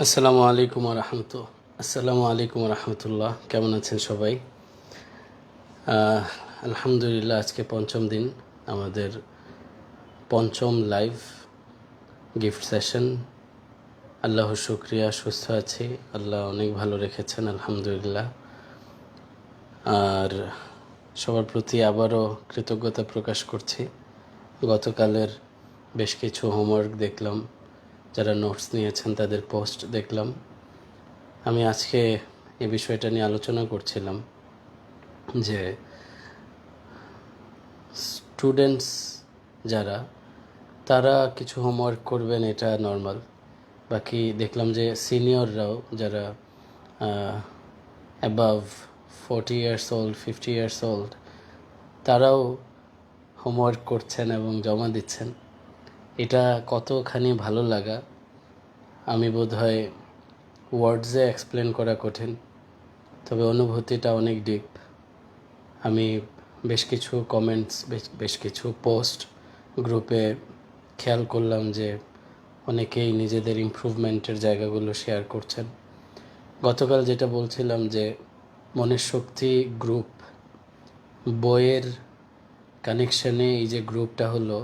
আসসালামু আলাইকুম রহমতুল্লাহ। কেমন আছেন সবাই? আলহামদুলিল্লাহ, আজকে পঞ্চম দিন, আমাদের পঞ্চম লাইভ গিফট সেশন। আল্লাহর শুকরিয়া, সুস্থ আছি, আল্লাহ অনেক ভালো রেখেছেন, আলহামদুলিল্লাহ। আর সবার প্রতি আবারও কৃতজ্ঞতা প্রকাশ করছি। গতকালের বেশ কিছু হোমওয়ার্ক দেখলাম, যারা নোটস নিয়েছেন তাদের পোস্ট দেখলাম। আমি আজকে এই বিষয়টা নিয়ে আলোচনা করছিলাম যে স্টুডেন্টস যারা, তারা কিছু হোমওয়ার্ক করবেন, এটা নর্মাল। বাকি দেখলাম যে সিনিয়ররাও, যারা above 40 years old, 50 years old, তারাও হোমওয়ার্ক করছেন এবং জমা দিচ্ছেন। এটা কতখানি ভালো লাগা, আমি বোধহয় ওয়ার্ডসে এক্সপ্লেন করা কঠিন, তবে অনুভূতিটা অনেক ডিপ। আমি বেশ কিছু কমেন্টস, বেশ কিছু পোস্ট গ্রুপে খেয়াল করলাম যে অনেকেই নিজেদের ইমপ্রুভমেন্টের জায়গাগুলো শেয়ার করছেন। গতকাল যেটা বলছিলাম যে মনের শক্তি গ্রুপ বইয়ের কানেকশানে এই যে গ্রুপটা হলো,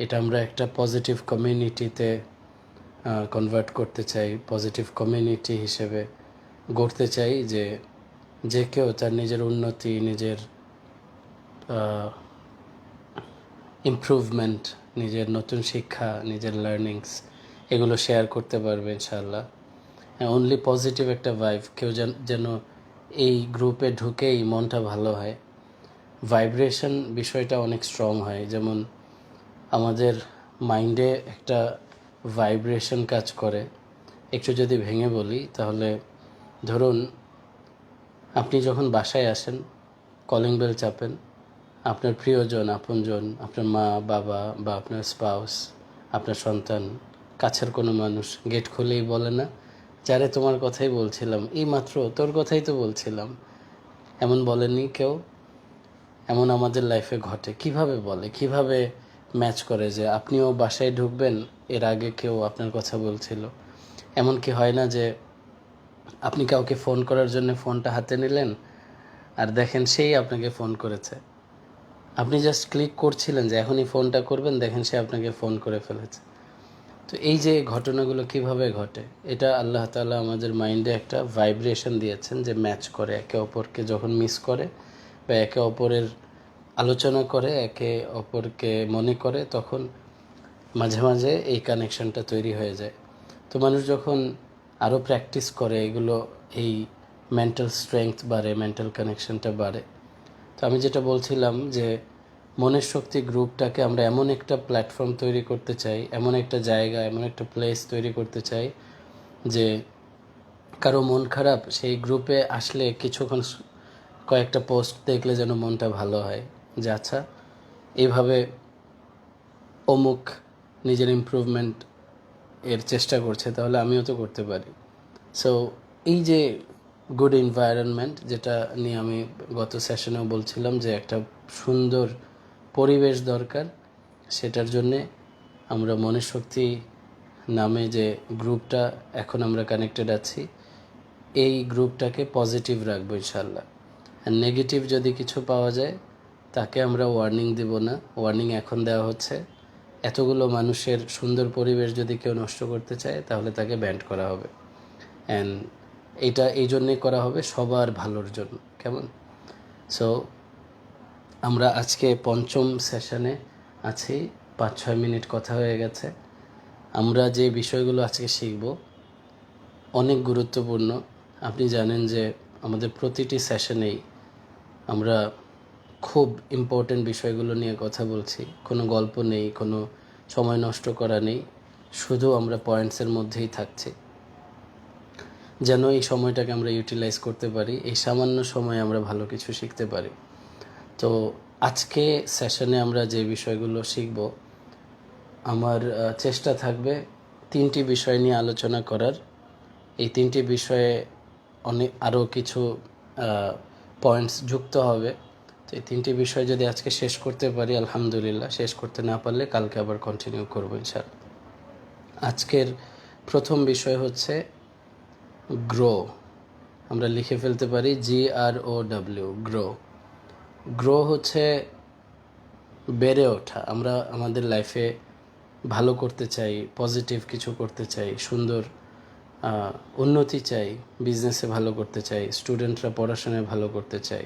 এটা আমরা একটা পজিটিভ কমিউনিটিতে কনভার্ট করতে চাই, পজিটিভ কমিউনিটি হিসেবে গড়তে চাই, যে কেউ তার নিজের উন্নতি, নিজের ইমপ্রুভমেন্ট, নিজের নতুন শিক্ষা, নিজের লার্নিংস, এগুলো শেয়ার করতে পারবে ইনশাআল্লাহ। অনলি পজিটিভ একটা ভাইব, কেউ যেন এই গ্রুপে ঢুকেই মনটা ভালো হয়। ভাইব্রেশন বিষয়টা অনেক স্ট্রং হয়। যেমন আমাদের মাইন্ডে একটা ভাইব্রেশন কাজ করে। একটু যদি ভেঙে বলি, তাহলে ধরুন আপনি যখন বাসায় আসেন, কলিং বেল চাপেন, আপনার প্রিয়জন, আপনজন, আপনার মা বাবা বা আপনার স্পাউস, আপনার সন্তান, কাছের কোনো মানুষ গেট খুলেই বলে না, যারে তোমার কথাই বলছিলাম, এই মাত্র তোর কথাই তো বলছিলাম। এমন বলেনি কেউ? এমন আমাদের লাইফে ঘটে। কিভাবে বলে, কিভাবে ম্যাচ করে যে আপনিও বাসায় ঢুকবেন, এর আগে কেউ আপনার কথা বলছিল। এমন কি হয় না যে আপনি কাউকে ফোন করার জন্য ফোনটা হাতে নিলেন, আর দেখেন সেই আপনাকে ফোন করেছে, আপনি জাস্ট ক্লিক করছিলেন যে এখনই ফোনটা করবেন, দেখেন সে আপনাকে ফোন করে ফেলেছে। তো এই যে ঘটনাগুলো কিভাবে ঘটে, এটা আল্লাহ তাআলা আমাদের মাইন্ডে একটা ভাইব্রেশন দিয়েছেন যে ম্যাচ করে, একে অপরকে যখন মিস করে বা একে অপরের আলোচনা করে, একে অপরকে মনে করে, তখন মাঝে মাঝে এই কানেকশনটা তৈরি হয়ে যায়। তো মানুষ যখন আরও প্র্যাকটিস করে এগুলো, এই মেন্টাল স্ট্রেংথ বাড়ে, মেন্টাল কানেকশনটা বাড়ে। তো আমি যেটা বলছিলাম যে মনের শক্তি গ্রুপটাকে আমরা এমন একটা প্ল্যাটফর্ম তৈরি করতে চাই, এমন একটা জায়গা, এমন একটা প্লেস তৈরি করতে চাই যে কারো মন খারাপ, সেই গ্রুপে আসলে কিছুক্ষণ কয়েকটা পোস্ট দেখলে যেন মনটা ভালো হয়, যে আচ্ছা এইভাবে অমুক নিজের ইমপ্রুভমেন্ট এর চেষ্টা করছে, তাহলে আমিও তো করতে পারি। সো এই যে গুড এনভায়রনমেন্ট, যেটা নিয়ে আমি গত সেশনেও বলছিলাম যে একটা সুন্দর পরিবেশ দরকার, সেটার জন্যে আমরা মনের শক্তি নামে যে গ্রুপটা এখন আমরা কানেক্টেড আছি, এই গ্রুপটাকে পজিটিভ রাখবো ইনশাল্লাহ। আর নেগেটিভ যদি কিছু পাওয়া যায়, তাকে আমরা ওয়ার্নিং দেব না। ওয়ার্নিং এখন দেওয়া হচ্ছে। এতগুলো মানুষের সুন্দর পরিবেশ যদি কেউ নষ্ট করতে চায়, তাহলে তাকে ব্যান্ড করা হবে। অ্যান্ড এটা এই জন্যেই করা হবে সবার ভালোর জন্য। কেমন? সো আমরা আজকে পঞ্চম সেশনে আছি, 5-6 মিনিট কথা হয়ে গেছে। আমরা যে বিষয়গুলো আজকে শিখব অনেক গুরুত্বপূর্ণ। আপনি জানেন যে আমাদের প্রতিটি সেশনেই আমরা খুব ইম্পর্টেন্ট বিষয়গুলো নিয়ে কথা বলছি। কোনো গল্প নেই, কোনো সময় নষ্ট করা নেই, শুধু আমরা পয়েন্টসের মধ্যেই থাকছি, যেন এই সময়টাকে আমরা ইউটিলাইজ করতে পারি, এই সামান্য সময়ে আমরা ভালো কিছু শিখতে পারি। তো আজকে সেশনে আমরা যে বিষয়গুলো শিখব, আমার চেষ্টা থাকবে 3টি বিষয় নিয়ে আলোচনা করার। এই 3টি বিষয়ে আরও কিছু পয়েন্টস যুক্ত হবে। তো এই 3টি বিষয় যদি আজকে শেষ করতে পারি আলহামদুলিল্লাহ, শেষ করতে না পারলে কালকে আবার কন্টিনিউ করবো ইনশাআল্লাহ। আজকের প্রথম বিষয় হচ্ছে গ্রো। আমরা লিখে ফেলতে পারি GROW, গ্রো। গ্রো হচ্ছে বেড়ে ওঠা। আমরা আমাদের লাইফে ভালো করতে চাই, পজিটিভ কিছু করতে চাই, সুন্দর উন্নতি চাই, বিজনেসে ভালো করতে চাই, স্টুডেন্টরা পড়াশোনায় ভালো করতে চাই,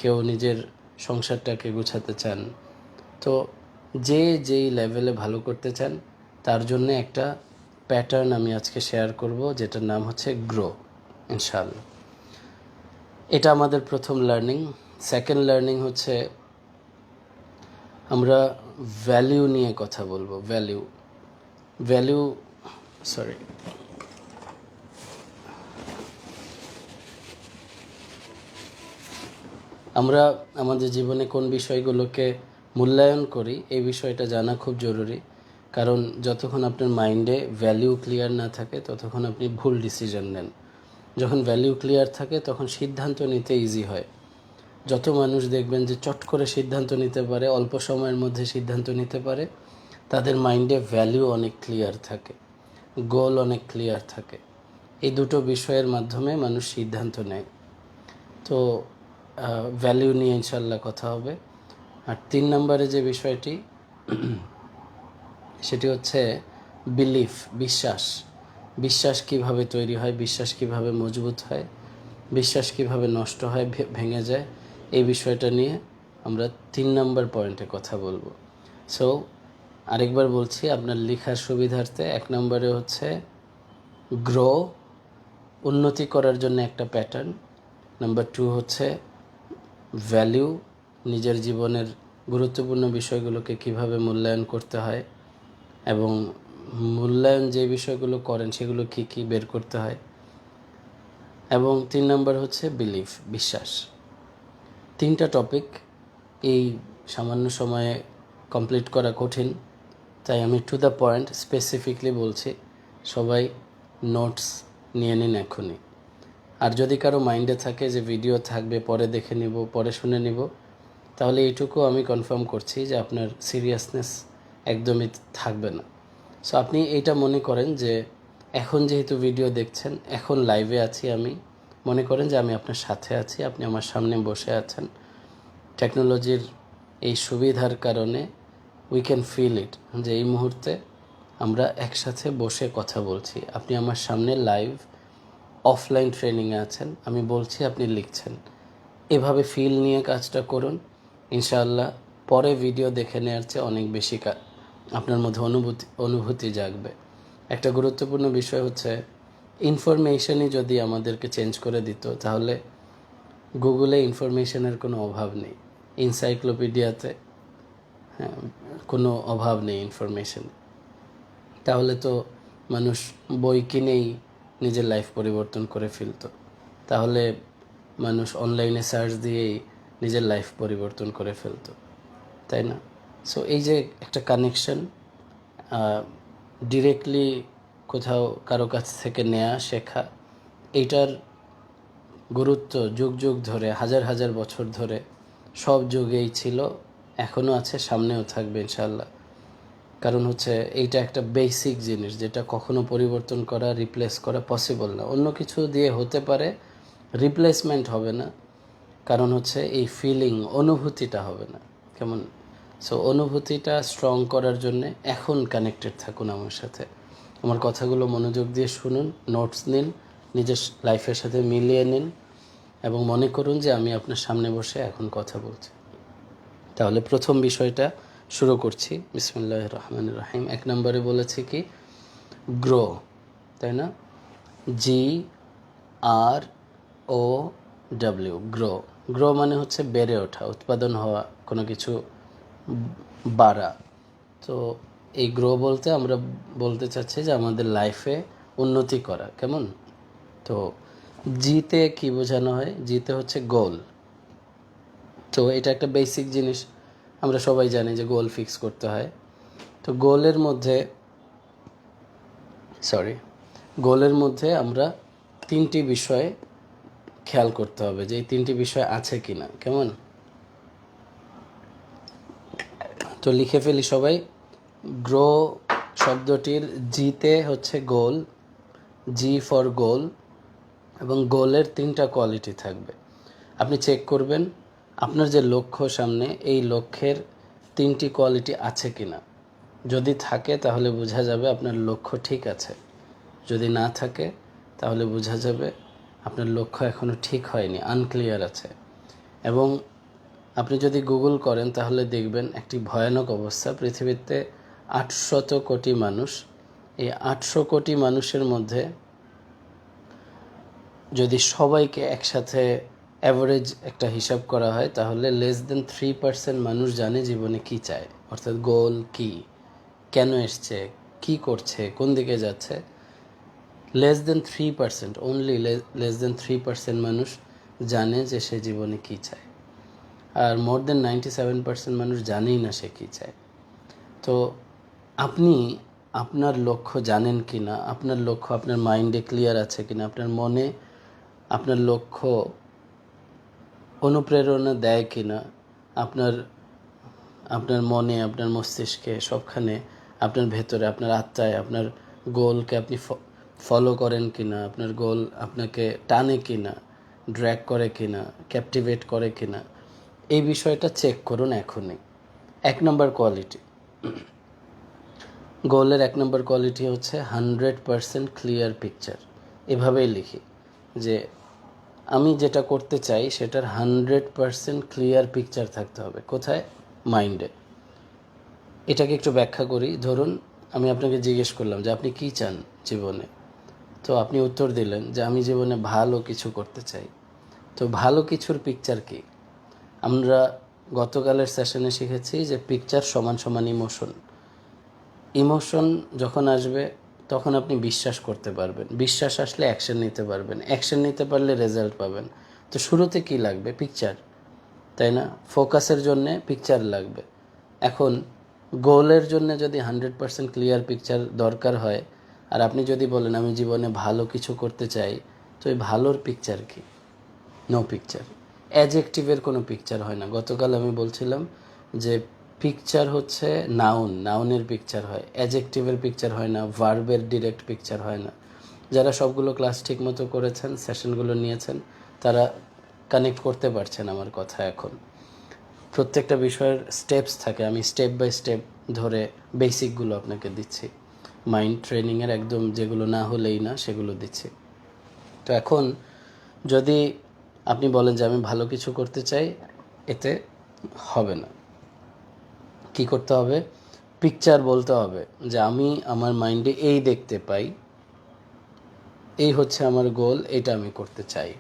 কেউ নিজের সংসারটাকে গুছাতে চান। তো যে যেই লেভেলে ভালো করতে চান তার জন্য একটা প্যাটার্ন আমি আজকে শেয়ার করব, যেটার নাম হচ্ছে গ্রো, ইনশাআল্লাহ। এটা আমাদের প্রথম লার্নিং। সেকেন্ড লার্নিং হচ্ছে আমরা ভ্যালিউ নিয়ে কথা বলবো। ভ্যালিউ সরি আমরা আমাদের জীবনে কোন বিষয়গুলোকে মূল্যায়ন করি এই বিষয়টা জানা খুব জরুরি। কারণ যতক্ষণ আপনার মাইন্ডে ভ্যালিউ ক্লিয়ার না থাকে ততক্ষণ আপনি ভুল ডিসিশন নেন। যখন ভ্যালিউ ক্লিয়ার থাকে তখন সিদ্ধান্ত নিতে ইজি হয়। যত মানুষ দেখবেন যে চট করে সিদ্ধান্ত নিতে পারে, অল্প সময়ের মধ্যে সিদ্ধান্ত নিতে পারে, তাদের মাইন্ডে ভ্যালিউ অনেক ক্লিয়ার থাকে, গোল অনেক ক্লিয়ার থাকে। এই দুটো বিষয়ের মাধ্যমে মানুষ সিদ্ধান্ত নেয়। তো ভ্যালিউ নিয়ে ইনশাল্লাহ কথা হবে। আর 3 নম্বরে যে বিষয়টি সেটি হচ্ছে বিলিফ, বিশ্বাস কিভাবে তৈরি হয়, বিশ্বাস কিভাবে মজবুত হয়, বিশ্বাস কিভাবে নষ্ট হয়, ভেঙে যায়, এই বিষয়টা নিয়ে আমরা 3 নম্বর পয়েন্টে কথা বলবো। সো আরেকবার বলছি আপনার লেখার সুবিধার্থে, 1 নম্বরে হচ্ছে গ্রো, উন্নতি করার জন্য একটা প্যাটার্ন। নাম্বার 2 হচ্ছে ভ্যালিউ, নিজের জীবনের গুরুত্বপূর্ণ বিষয়গুলোকে কিভাবে মূল্যায়ন করতে হয় এবং মূল্যায়ন যে বিষয়গুলো করেন সেগুলো কি কি বের করতে হয়। এবং 3 নম্বর হচ্ছে বিলিফ, বিশ্বাস। 3টা টপিক এই সামান্য সময়ে কমপ্লিট করা কঠিন, তাই আমি টু দ্য পয়েন্ট স্পেসিফিকলি বলছি। সবাই নোটস নিয়ে নিন এখনই। আর যদি কারো মাইন্ডে থাকে যে ভিডিও থাকবে, পরে দেখে নিব, পরে শুনে নিব, তাহলে এইটুকু আমি কনফার্ম করছি যে আপনার সিরিয়াসনেস একদমই থাকবে না। সো আপনি এইটা মনে করেন যে এখন যেহেতু ভিডিও দেখছেন, এখন লাইভে আছি আমি, মনে করেন যে আমি আপনার সাথে আছি, আপনি আমার সামনে বসে আছেন। টেকনোলজির এই সুবিধার কারণে উই ক্যান ফিল ইট, যে এই মুহূর্তে আমরা একসাথে বসে কথা বলছি। আপনি আমার সামনে লাইভ অফলাইন ট্রেনিংয়ে আছেন, আমি বলছি, আপনি লিখছেন। এভাবে ফিল নিয়ে কাজটা করুন, ইনশাআল্লাহ পরে ভিডিও দেখে নেওয়ার চেয়ে অনেক বেশি আপনার মধ্যে অনুভূতি জাগবে। একটা গুরুত্বপূর্ণ বিষয় হচ্ছে ইনফরমেশনই যদি আমাদেরকে চেঞ্জ করে দিত, তাহলে গুগলে ইনফরমেশনের কোনো অভাব নেই, এনসাইক্লোপিডিয়াতে কোনো অভাব নেই ইনফরমেশন। তাহলে তো মানুষ বই কিনেই নিজের লাইফ পরিবর্তন করে ফেলতো, তাহলে মানুষ অনলাইনে সার্চ দিয়েই নিজের লাইফ পরিবর্তন করে ফেলতো, তাই না? সো এই যে একটা কানেকশন, ডিরেক্টলি কোথাও কারো কাছ থেকে নেয়া, শেখা, এইটার গুরুত্ব যুগ যুগ ধরে, হাজার হাজার বছর ধরে সব যুগেই ছিল, এখনও আছে, সামনেও থাকবে ইনশাআল্লাহ। কারণ হচ্ছে এইটা একটা বেসিক জিনিস যেটা কখনো পরিবর্তন করা, রিপ্লেস করা পসিবল না। অন্য কিছু দিয়ে হতে পারে, রিপ্লেসমেন্ট হবে না। কারণ হচ্ছে এই ফিলিং, অনুভূতিটা হবে না, কেমন? সো অনুভূতিটা স্ট্রং করার জন্যে এখন কানেক্টেড থাকুন আমার সাথে। আমার কথাগুলো মনোযোগ দিয়ে শুনুন, নোটস নিন, নিজের লাইফের সাথে মিলিয়ে নিন এবং মনে করুন যে আমি আপনার সামনে বসে এখন কথা বলছি। তাহলে প্রথম বিষয়টা শুরু করছি। বিসমিল্লাহির রহমানির রহিম। 1 নম্বরে বলেছি কি? গ্রো, তাই না? GROW, grow. গ্রো মানে হচ্ছে বেড়ে ওঠা, উৎপাদন হওয়া, কোনো কিছু বাড়া। তো এই গ্রো বলতে আমরা বলতে চাচ্ছি যে আমাদের লাইফে উন্নতি করা, কেমন? তো জিতে কি বোঝানো হয়? জিতে হচ্ছে গোল। তো এটা একটা বেসিক জিনিস, আমরা সবাই জানি যে গোল ফিক্স করতে হয়। তো গোলের মধ্যে আমরা 3টি বিষয় খেয়াল করতে হবে যে এই 3টি বিষয় আছে কি না, কেমন? তো লিখে ফেলি সবাই। গ্রো শব্দটির জিতে হচ্ছে গোল, জি ফর গোল, এবং গোলের 3টা কোয়ালিটি থাকবে। আপনি চেক করবেন আপনার যে লক্ষ্য সামনে, এই লক্ষ্যের 3টি কোয়ালিটি আছে কিনা। যদি থাকে তাহলে বোঝা যাবে আপনার লক্ষ্য ঠিক আছে, যদি না থাকে তাহলে বোঝা যাবে আপনার লক্ষ্য এখনও ঠিক হয়নি, আনক্লিয়ার আছে। এবং আপনি যদি গুগল করেন তাহলে দেখবেন একটি ভয়ানক অবস্থা। পৃথিবীতে 800 কোটি মানুষ, এই 800 কোটি মানুষের মধ্যে যদি সবাইকে একসাথে অ্যাভারেজ একটা হিসাব করা হয় তাহলে লেস দেন 3% মানুষ জানে জীবনে কি চায়, অর্থাৎ গোল কি, কেন এসছে, কি করছে, কোন দিকে যাচ্ছে। Less than 3%, only less than 3% মানুষ জানে যে সে জীবনে কি চায়, আর মোর দেন 97% মানুষ জানেই না সে কী চায়। তো আপনি আপনার লক্ষ্য জানেন কি না, আপনার লক্ষ্য আপনার মাইন্ডে ক্লিয়ার আছে কি না, আপনার মনে আপনার লক্ষ্য অনুপ্রেরণা দেয় কি না, আপনার আপনার মনে, আপনার মস্তিষ্কে, সবখানে, আপনার ভেতরে, আপনার আত্মায় আপনার গোলকে আপনি ফলো করেন কি না, আপনার গোল আপনাকে টানে কি না, ড্র্যাগ করে কি না, ক্যাপটিভেট করে কি না, এই বিষয়টা চেক করুন এখনই। 1 নম্বর কোয়ালিটি, গোলের 1 নম্বর কোয়ালিটি হচ্ছে 100% ক্লিয়ার পিকচার। এভাবেই লিখি যে আমি যেটা করতে চাই সেটার 100% ক্লিয়ার পিকচার থাকতে হবে। কোথায়? মাইন্ডে। এটাকে একটু ব্যাখ্যা করি। ধরুন আমি আপনাকে জিজ্ঞেস করলাম যে আপনি কি চান জীবনে, তো আপনি উত্তর দিলেন যে আমি জীবনে ভালো কিছু করতে চাই। তো ভালো কিছুর পিকচার কি? আমরা গতকালের সেশনে শিখেছি যে পিকচার সমান সমান ইমোশন। ইমোশন যখন আসবে তখন আপনি বিশ্বাস করতে পারবেন, বিশ্বাস আসলে অ্যাকশন নিতে পারবেন, অ্যাকশন নিতে পারলে রেজাল্ট পাবেন। তো শুরুতে কি লাগবে? পিকচার, তাই না? ফোকাসের জন্যে পিকচার লাগবে। এখন গোলের জন্য যদি 100% ক্লিয়ার পিকচার দরকার হয়, আর আপনি যদি বলেন আমি জীবনে ভালো কিছু করতে চাই, তো এই ভালোর পিকচার কি? No picture. অ্যাডজেক্টিভের কোনো পিকচার হয় না। গতকাল আমি বলছিলাম যে পিকচার হচ্ছে নাউনের পিকচার হয়, অ্যাডজেক্টিভের পিকচার হয় না, ভার্বের ডিরেক্ট পিকচার হয় না। যারা সবগুলো ক্লাস ঠিক মতো করেছেন, সেশনগুলো নিয়েছেন, তারা কানেক্ট করতে পারছেন আমার কথা। এখন প্রত্যেকটা বিষয়ের স্টেপস থাকে, আমি স্টেপ বাই স্টেপ ধরে বেসিকগুলো আপনাকে দিচ্ছি, মাইন্ড ট্রেনিংয়ের একদম যেগুলো না হলেই না সেগুলো দিচ্ছি। তো এখন যদি আপনি বলেন যে আমি ভালো কিছু করতে চাই, এতে হবে না। কি করতে হবে? পিকচার বলতে হবে যে আমি আমার মাইন্ডে এই দেখতে পাই, এই হচ্ছে আমার গোল, এটা আমি করতে চাই।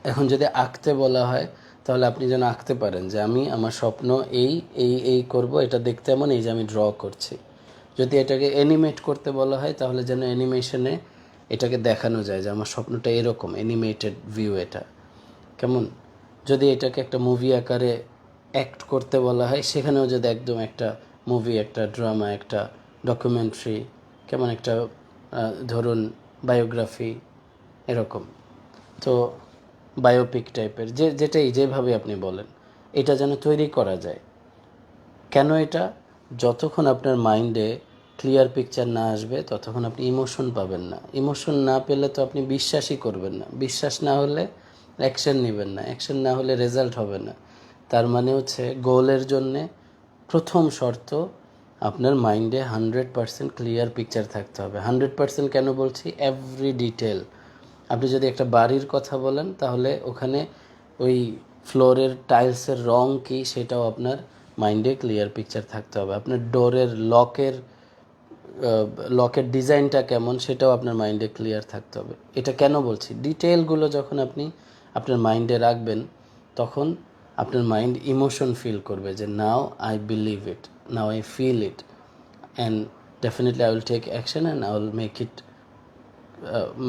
এখন যদি আঁকতে বলা হয় তাহলে আপনি যেন আঁকতে পারেন যে আমি আমার স্বপ্ন এই এই এই করব, এটা দেখতে এমন, এই যে আমি ড্র করছি। যদি এটাকে অ্যানিমেট করতে বলা হয় তাহলে যেন অ্যানিমেশনে এটাকে দেখানো যায় যে আমার স্বপ্নটা এরকম, অ্যানিমেটেড ভিউ এটা কেমন। যদি এটাকে একটা মুভি আকারে অ্যাক্ট করতে বলা হয়, সেখানেও যদি একদম একটা মুভি, একটা ড্রামা, একটা ডকুমেন্টারি, কেমন একটা ধরুন বায়োগ্রাফি, এরকম, তো বায়োপিক টাইপের, যেটাই যেভাবে আপনি বলেন, এটা যেন তৈরি করা যায়। কেন এটা? যতক্ষণ আপনার মাইন্ডে ক্লিয়ার পিকচার না আসবে ততক্ষণ আপনি ইমোশন পাবেন না। ইমোশন না পেলে তো আপনি বিশ্বাসই করবেন না, বিশ্বাস না হলে অ্যাকশন নেবেন না, অ্যাকশন না হলে রেজাল্ট হবে না। তার মানে হচ্ছে গোলের জন্যে প্রথম শর্ত আপনার মাইন্ডে 100% ক্লিয়ার পিকচার থাকতে হবে। 100% কেন বলছি? Every detail. আপনি যদি একটা বাড়ির কথা বলেন তাহলে ওখানে ওই ফ্লোরের টাইলসের রং কী সেটাও আপনার মাইন্ডে ক্লিয়ার পিকচার থাকতে হবে। আপনার ডোরের লকের ডিজাইনটা কেমন সেটাও আপনার মাইন্ডে ক্লিয়ার থাকতে হবে। এটা কেন বলছি? ডিটেলগুলো যখন আপনি আপনার মাইন্ডে রাখবেন তখন আপনার মাইন্ড ইমোশন ফিল করবে যে now I believe it, now I feel it, and definitely I will take action and I will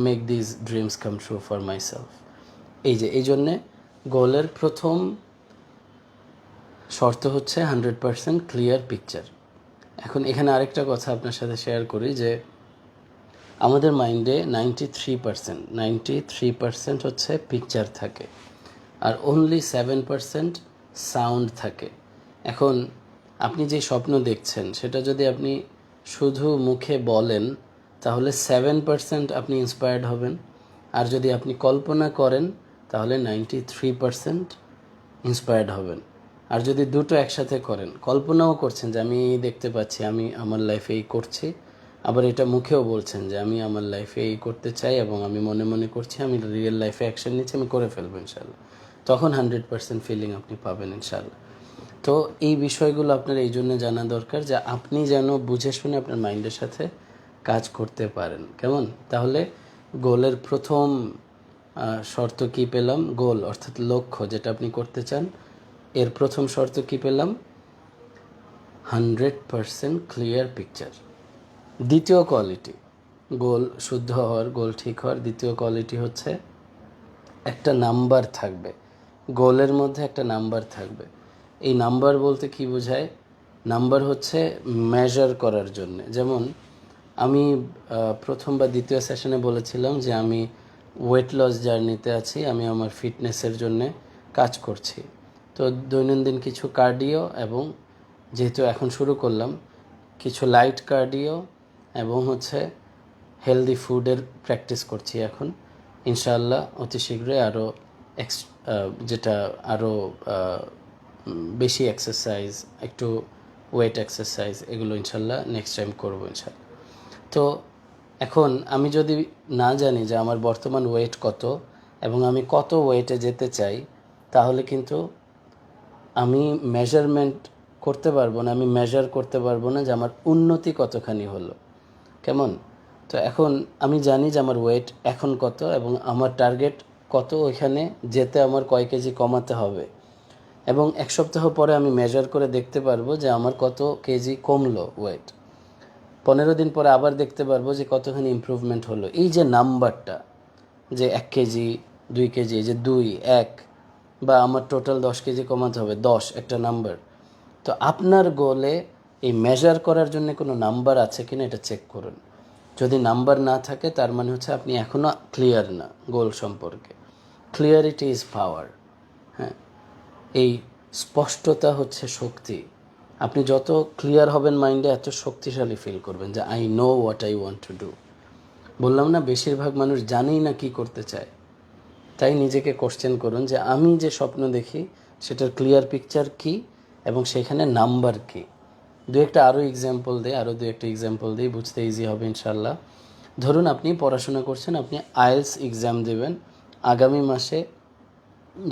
make this dreams come true for myself. এই জন্যে গোলের প্রথম শর্ত হচ্ছে 100% ক্লিয়ার পিকচার। এখন এখানে আরেকটা কথা আপনার সাথে শেয়ার করি যে আমাদের মাইন্ডে 93% হচ্ছে পিকচার থাকে, আর অনলি 7% সাউন্ড থাকে। এখন আপনি যে স্বপ্ন দেখছেন সেটা যদি আপনি শুধু মুখে বলেন তাহলে 7% আপনি ইন্সপায়ার্ড হবেন, আর যদি আপনি কল্পনা করেন তাহলে 93% ইন্সপায়ার্ড হবেন। আর যদি দুটো একসাথে করেন, কল্পনাও করছেন যে আমি এই দেখতে পাচ্ছি, আমি আমার লাইফে এই করছি, আবার এটা মুখেও বলছেন যে আমি আমার লাইফে এই করতে চাই এবং আমি মনে মনে করছি, আমি রিয়েল লাইফে অ্যাকশন নিচ্ছি, আমি করে ফেলবো ইনশাল্লাহ, তখন 100% ফিলিং আপনি পাবেন ইনশাল্লাহ। তো এই বিষয়গুলো আপনার এই জন্য জানা দরকার যে আপনি যেন বুঝে শুনে আপনার মাইন্ডের সাথে কাজ করতে পারেন। কেমন? তাহলে গোলের প্রথম শর্ত কি পেলাম? গোল অর্থাৎ লক্ষ্য যেটা আপনি করতে চান, এর প্রথম শর্ত কি পেলাম? 100% ক্লিয়ার পিকচার। দ্বিতীয় কোয়ালিটি, গোল শুদ্ধ হওয়ার, গোল ঠিক হওয়ার দ্বিতীয় কোয়ালিটি হচ্ছে একটা নাম্বার থাকবে। গোলের মধ্যে একটা নাম্বার থাকবে। এই নাম্বার বলতে কি বোঝায়? নাম্বার হচ্ছে মেজার করার জন্য। যেমন আমি প্রথম বা দ্বিতীয় সেশনে বলেছিলাম যে আমি ওয়েট লস জার্নিতে আছি, আমি আমার ফিটনেসের জন্য কাজ করছি। তো দৈনন্দিন কিছু কার্ডিও এবং যেহেতু এখন শুরু করলাম, কিছু লাইট কার্ডিও এবং হচ্ছে হেলদি ফুডের প্র্যাকটিস করছি এখন। ইনশাআল্লাহ অতি শীঘ্রই আরও যেটা আরও বেশি এক্সারসাইজ, একটু ওয়েট এক্সারসাইজ, এগুলো ইনশাল্লাহ নেক্সট টাইম করবো ইনশাল্লাহ। তো এখন আমি যদি না জানি যে আমার বর্তমান ওয়েট কত এবং আমি কত ওয়েটে যেতে চাই, তাহলে কিন্তু আমি মেজারমেন্ট করতে পারবো না, আমি মেজার করতে পারবো না যে আমার উন্নতি কতখানি হলো। কেমন? তো এখন আমি জানি যে আমার ওয়েট এখন কত এবং আমার টার্গেট কত, ওইখানে যেতে আমার কয় কেজি কমাতে হবে, এবং এক সপ্তাহ পরে আমি মেজার করে দেখতে পারবো যে আমার কত কেজি কমলো ওয়েট। 15 দিন পরে আবার দেখতে পারবো যে কতখানি ইমপ্রুভমেন্ট হলো। এই যে নাম্বারটা, যে 1 কেজি 2 কেজি, যে 2 1, বা আমার টোটাল 10 কেজি কমাতে হবে, 10 একটা নাম্বার। তো আপনার গোলে এই মেজার করার জন্য কোনো নাম্বার আছে কিনা এটা চেক করুন। যদি নাম্বার না থাকে তার মানে হচ্ছে আপনি এখনও ক্লিয়ার না গোল সম্পর্কে। Clarity is power. হ্যাঁ, এই স্পষ্টতা হচ্ছে শক্তি। আপনি যত ক্লিয়ার হবেন মাইন্ডে, এত শক্তিশালী ফিল করবেন যে I know what I want to do. বললাম না, বেশিরভাগ মানুষ জানেই না কি করতে চায়। তাই নিজেকে কোশ্চেন করুন যে আমি যে স্বপ্ন দেখি সেটার ক্লিয়ার পিকচার কি এবং সেখানে নাম্বার কি। দু একটা আরও এক্সাম্পল দিই, আরও দু একটা এক্সাম্পল দিই, বুঝতে ইজি হবে ইনশাল্লাহ। ধরুন আপনি পড়াশোনা করছেন, আপনি আইএলস এক্সাম দেবেন আগামী মাসে,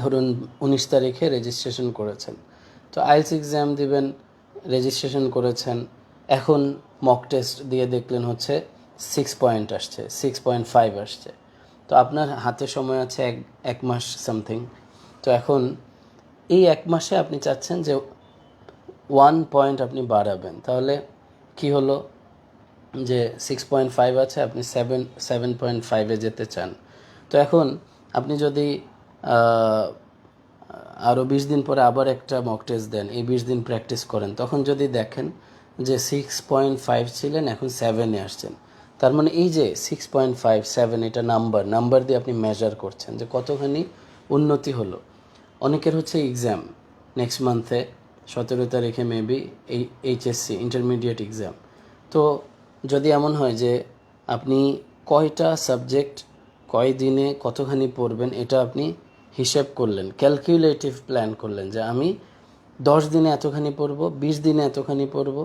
ধরুন 19 তারিখে রেজিস্ট্রেশন করেছেন। তো আইএলস এক্সাম দিবেন, রেজিস্ট্রেশন করেছেন, এখন মক টেস্ট দিয়ে দেখলেন হচ্ছে 6 পয়েন্ট আসছে, 6.5 আসছে। তো আপনার হাতে সময় আছে এক মাস সামথিং। তো এখন এই এক মাসে আপনি চাচ্ছেন যে 1 পয়েন্ট আপনি বাড়াবেন। তাহলে কি হলো যে 6.5 আছে, আপনি 7.5-এ যেতে চান। তো এখন আপনি যদি আরও 20 দিন পরে আবার একটা মক টেস্ট দেন, এই 20 দিন প্র্যাকটিস করেন, তখন যদি দেখেন যে 6.5 ছিলেন, এখন 7-এ আসছেন, তার মানে এই যে 6.5 7 এটা নাম্বার দিয়ে আপনি মেজার করছেন যে কতখানি উন্নতি হলো। অনেকের হচ্ছে এক্সাম নেক্সট মান্থে 17 তারিখে মেবি এই এইচএসসি ইন্টারমিডিয়েট এক্সাম। তো যদি এমন হয় যে আপনি কয়টা সাবজেক্ট কয় দিনে কতখানি পড়বেন, এটা আপনি হিসেব করলেন, ক্যালকুলেটিভ প্ল্যান করলেন যে আমি 10 দিনে এতখানি পড়ব, 20 দিনে এতখানি পড়ব,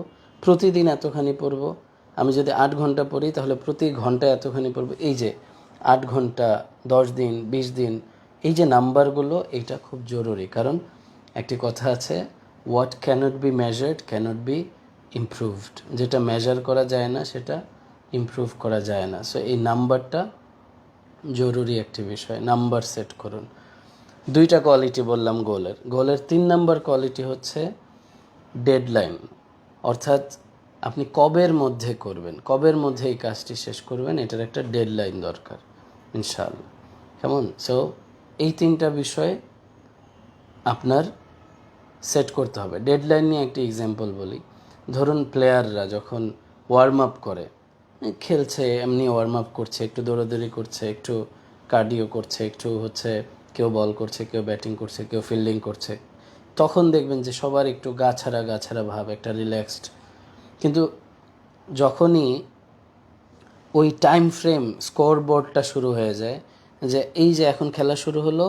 প্রতিদিন এতখানি পড়ব। আমি যদি 8 ঘন্টা পড়ি তাহলে প্রতি ঘন্টায় এতখানি পড়ব। এই যে 8 ঘন্টা, 10 দিন, 20 দিন, এই যে নাম্বারগুলো, এইটা খুব জরুরি। কারণ একটি কথা আছে, what can't be measured can't be improved. যেটা মেজার করা যায় না সেটা ইমপ্রুভ করা যায় না। সো এই নাম্বারটা জরুরি একটি বিষয়, নাম্বার সেট করুন। দুইটা কোয়ালিটি বললাম গোলের 3 নাম্বার কোয়ালিটি হচ্ছে ডেডলাইন, অর্থাৎ আপনি কবের মধ্যে করবেন, কবের মধ্যে এই কাজটি শেষ করবেন, এটার একটা ডেডলাইন দরকার ইনশাআল্লাহ। কেমন? সো এই 3টা বিষয় আপনার সেট করতে হবে। ডেডলাইন নিয়ে একটি এক্সাম্পল বলি। ধরুন প্লেয়াররা যখন ওয়ার্ম আপ করে, খেলছে, এমনি ওয়ার্ম আপ করছে, একটু দৌড়াদৌড়ি করছে, একটু কার্ডিও করছে, একটু হচ্ছে কেউ বল করছে, কেউ ব্যাটিং করছে, কেউ ফিল্ডিং করছে, তখন দেখবেন যে সবার একটু গা ছাড়া ভাব, একটা রিল্যাক্সড। কিন্তু যখনই ওই টাইম ফ্রেম স্কোর বোর্ডটা শুরু হয়ে যায়, যে এই যে এখন খেলা শুরু হলো,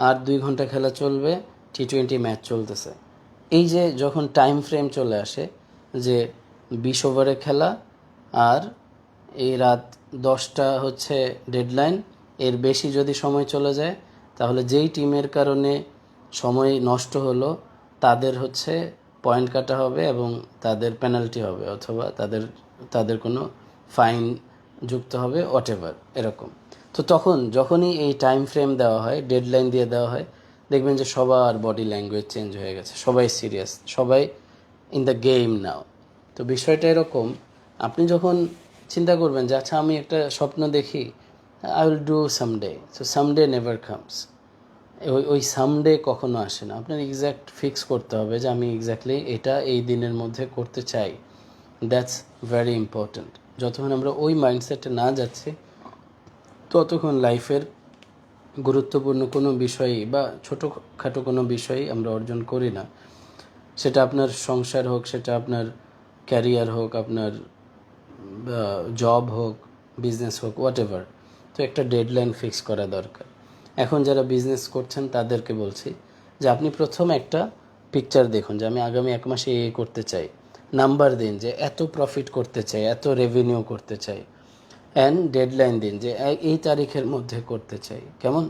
আর 2 ঘন্টা খেলা চলবে, T20 ম্যাচ চলতেছে, এই যে যখন টাইম ফ্রেম চলে আসে যে 20 ওভারে খেলা, আর এই রাত 10টা হচ্ছে ডেডলাইন, এর বেশি যদি সময় চলে যায় তাহলে যেই টিমের কারণে সময় নষ্ট হলো তাদের হচ্ছে পয়েন্ট কাটা হবে এবং তাদের পেনাল্টি হবে, অথবা তাদের তাদের কোনো ফাইন যুক্ত হবে, হোয়াটএভার এরকম। তো তখন যখনই এই টাইম ফ্রেম দেওয়া হয়, ডেডলাইন দিয়ে দেওয়া হয়, দেখবেন যে সবার বডি ল্যাঙ্গুয়েজ চেঞ্জ হয়ে গেছে, সবাই সিরিয়াস, সবাই ইন দ্য গেম নাও। তো বিষয়টা এরকম, আপনি যখন চিন্তা করবেন যে আচ্ছা আমি একটা স্বপ্ন দেখি, I will do someday, so someday never comes. ওই সামডে কখনো আসে না। আপনার এক্স্যাক্ট ফিক্স করতে হবে যে আমি এক্স্যাক্টলি এটা এই দিনের মধ্যে করতে চাই। That's very important. যতক্ষণ আমরা ওই মাইন্ডসেটে না যাচ্ছি ততক্ষণ লাইফের গুরুত্বপূর্ণ কোনো বিষয়ই বা ছোটোখাটো কোনো বিষয়ই আমরা অর্জন করি না। সেটা আপনার সংসার হোক, সেটা আপনার ক্যারিয়ার হোক, আপনার জব হোক, বিজনেস হোক, হোয়াটএভার। তো একটা ডেডলাইন ফিক্স করা দরকার। এখন যারা বিজনেস করছেন তাদেরকে বলছি যে আপনি প্রথম একটা পিকচার দেখুন যে আমি আগামী 1 মাসে এই করতে চাই, নাম্বার দিন যে এত প্রফিট করতে চাই, এত রেভিনিউ করতে চাই, অ্যান্ড ডেডলাইন দিন যে এই তারিখের মধ্যে করতে চাই, কেমন?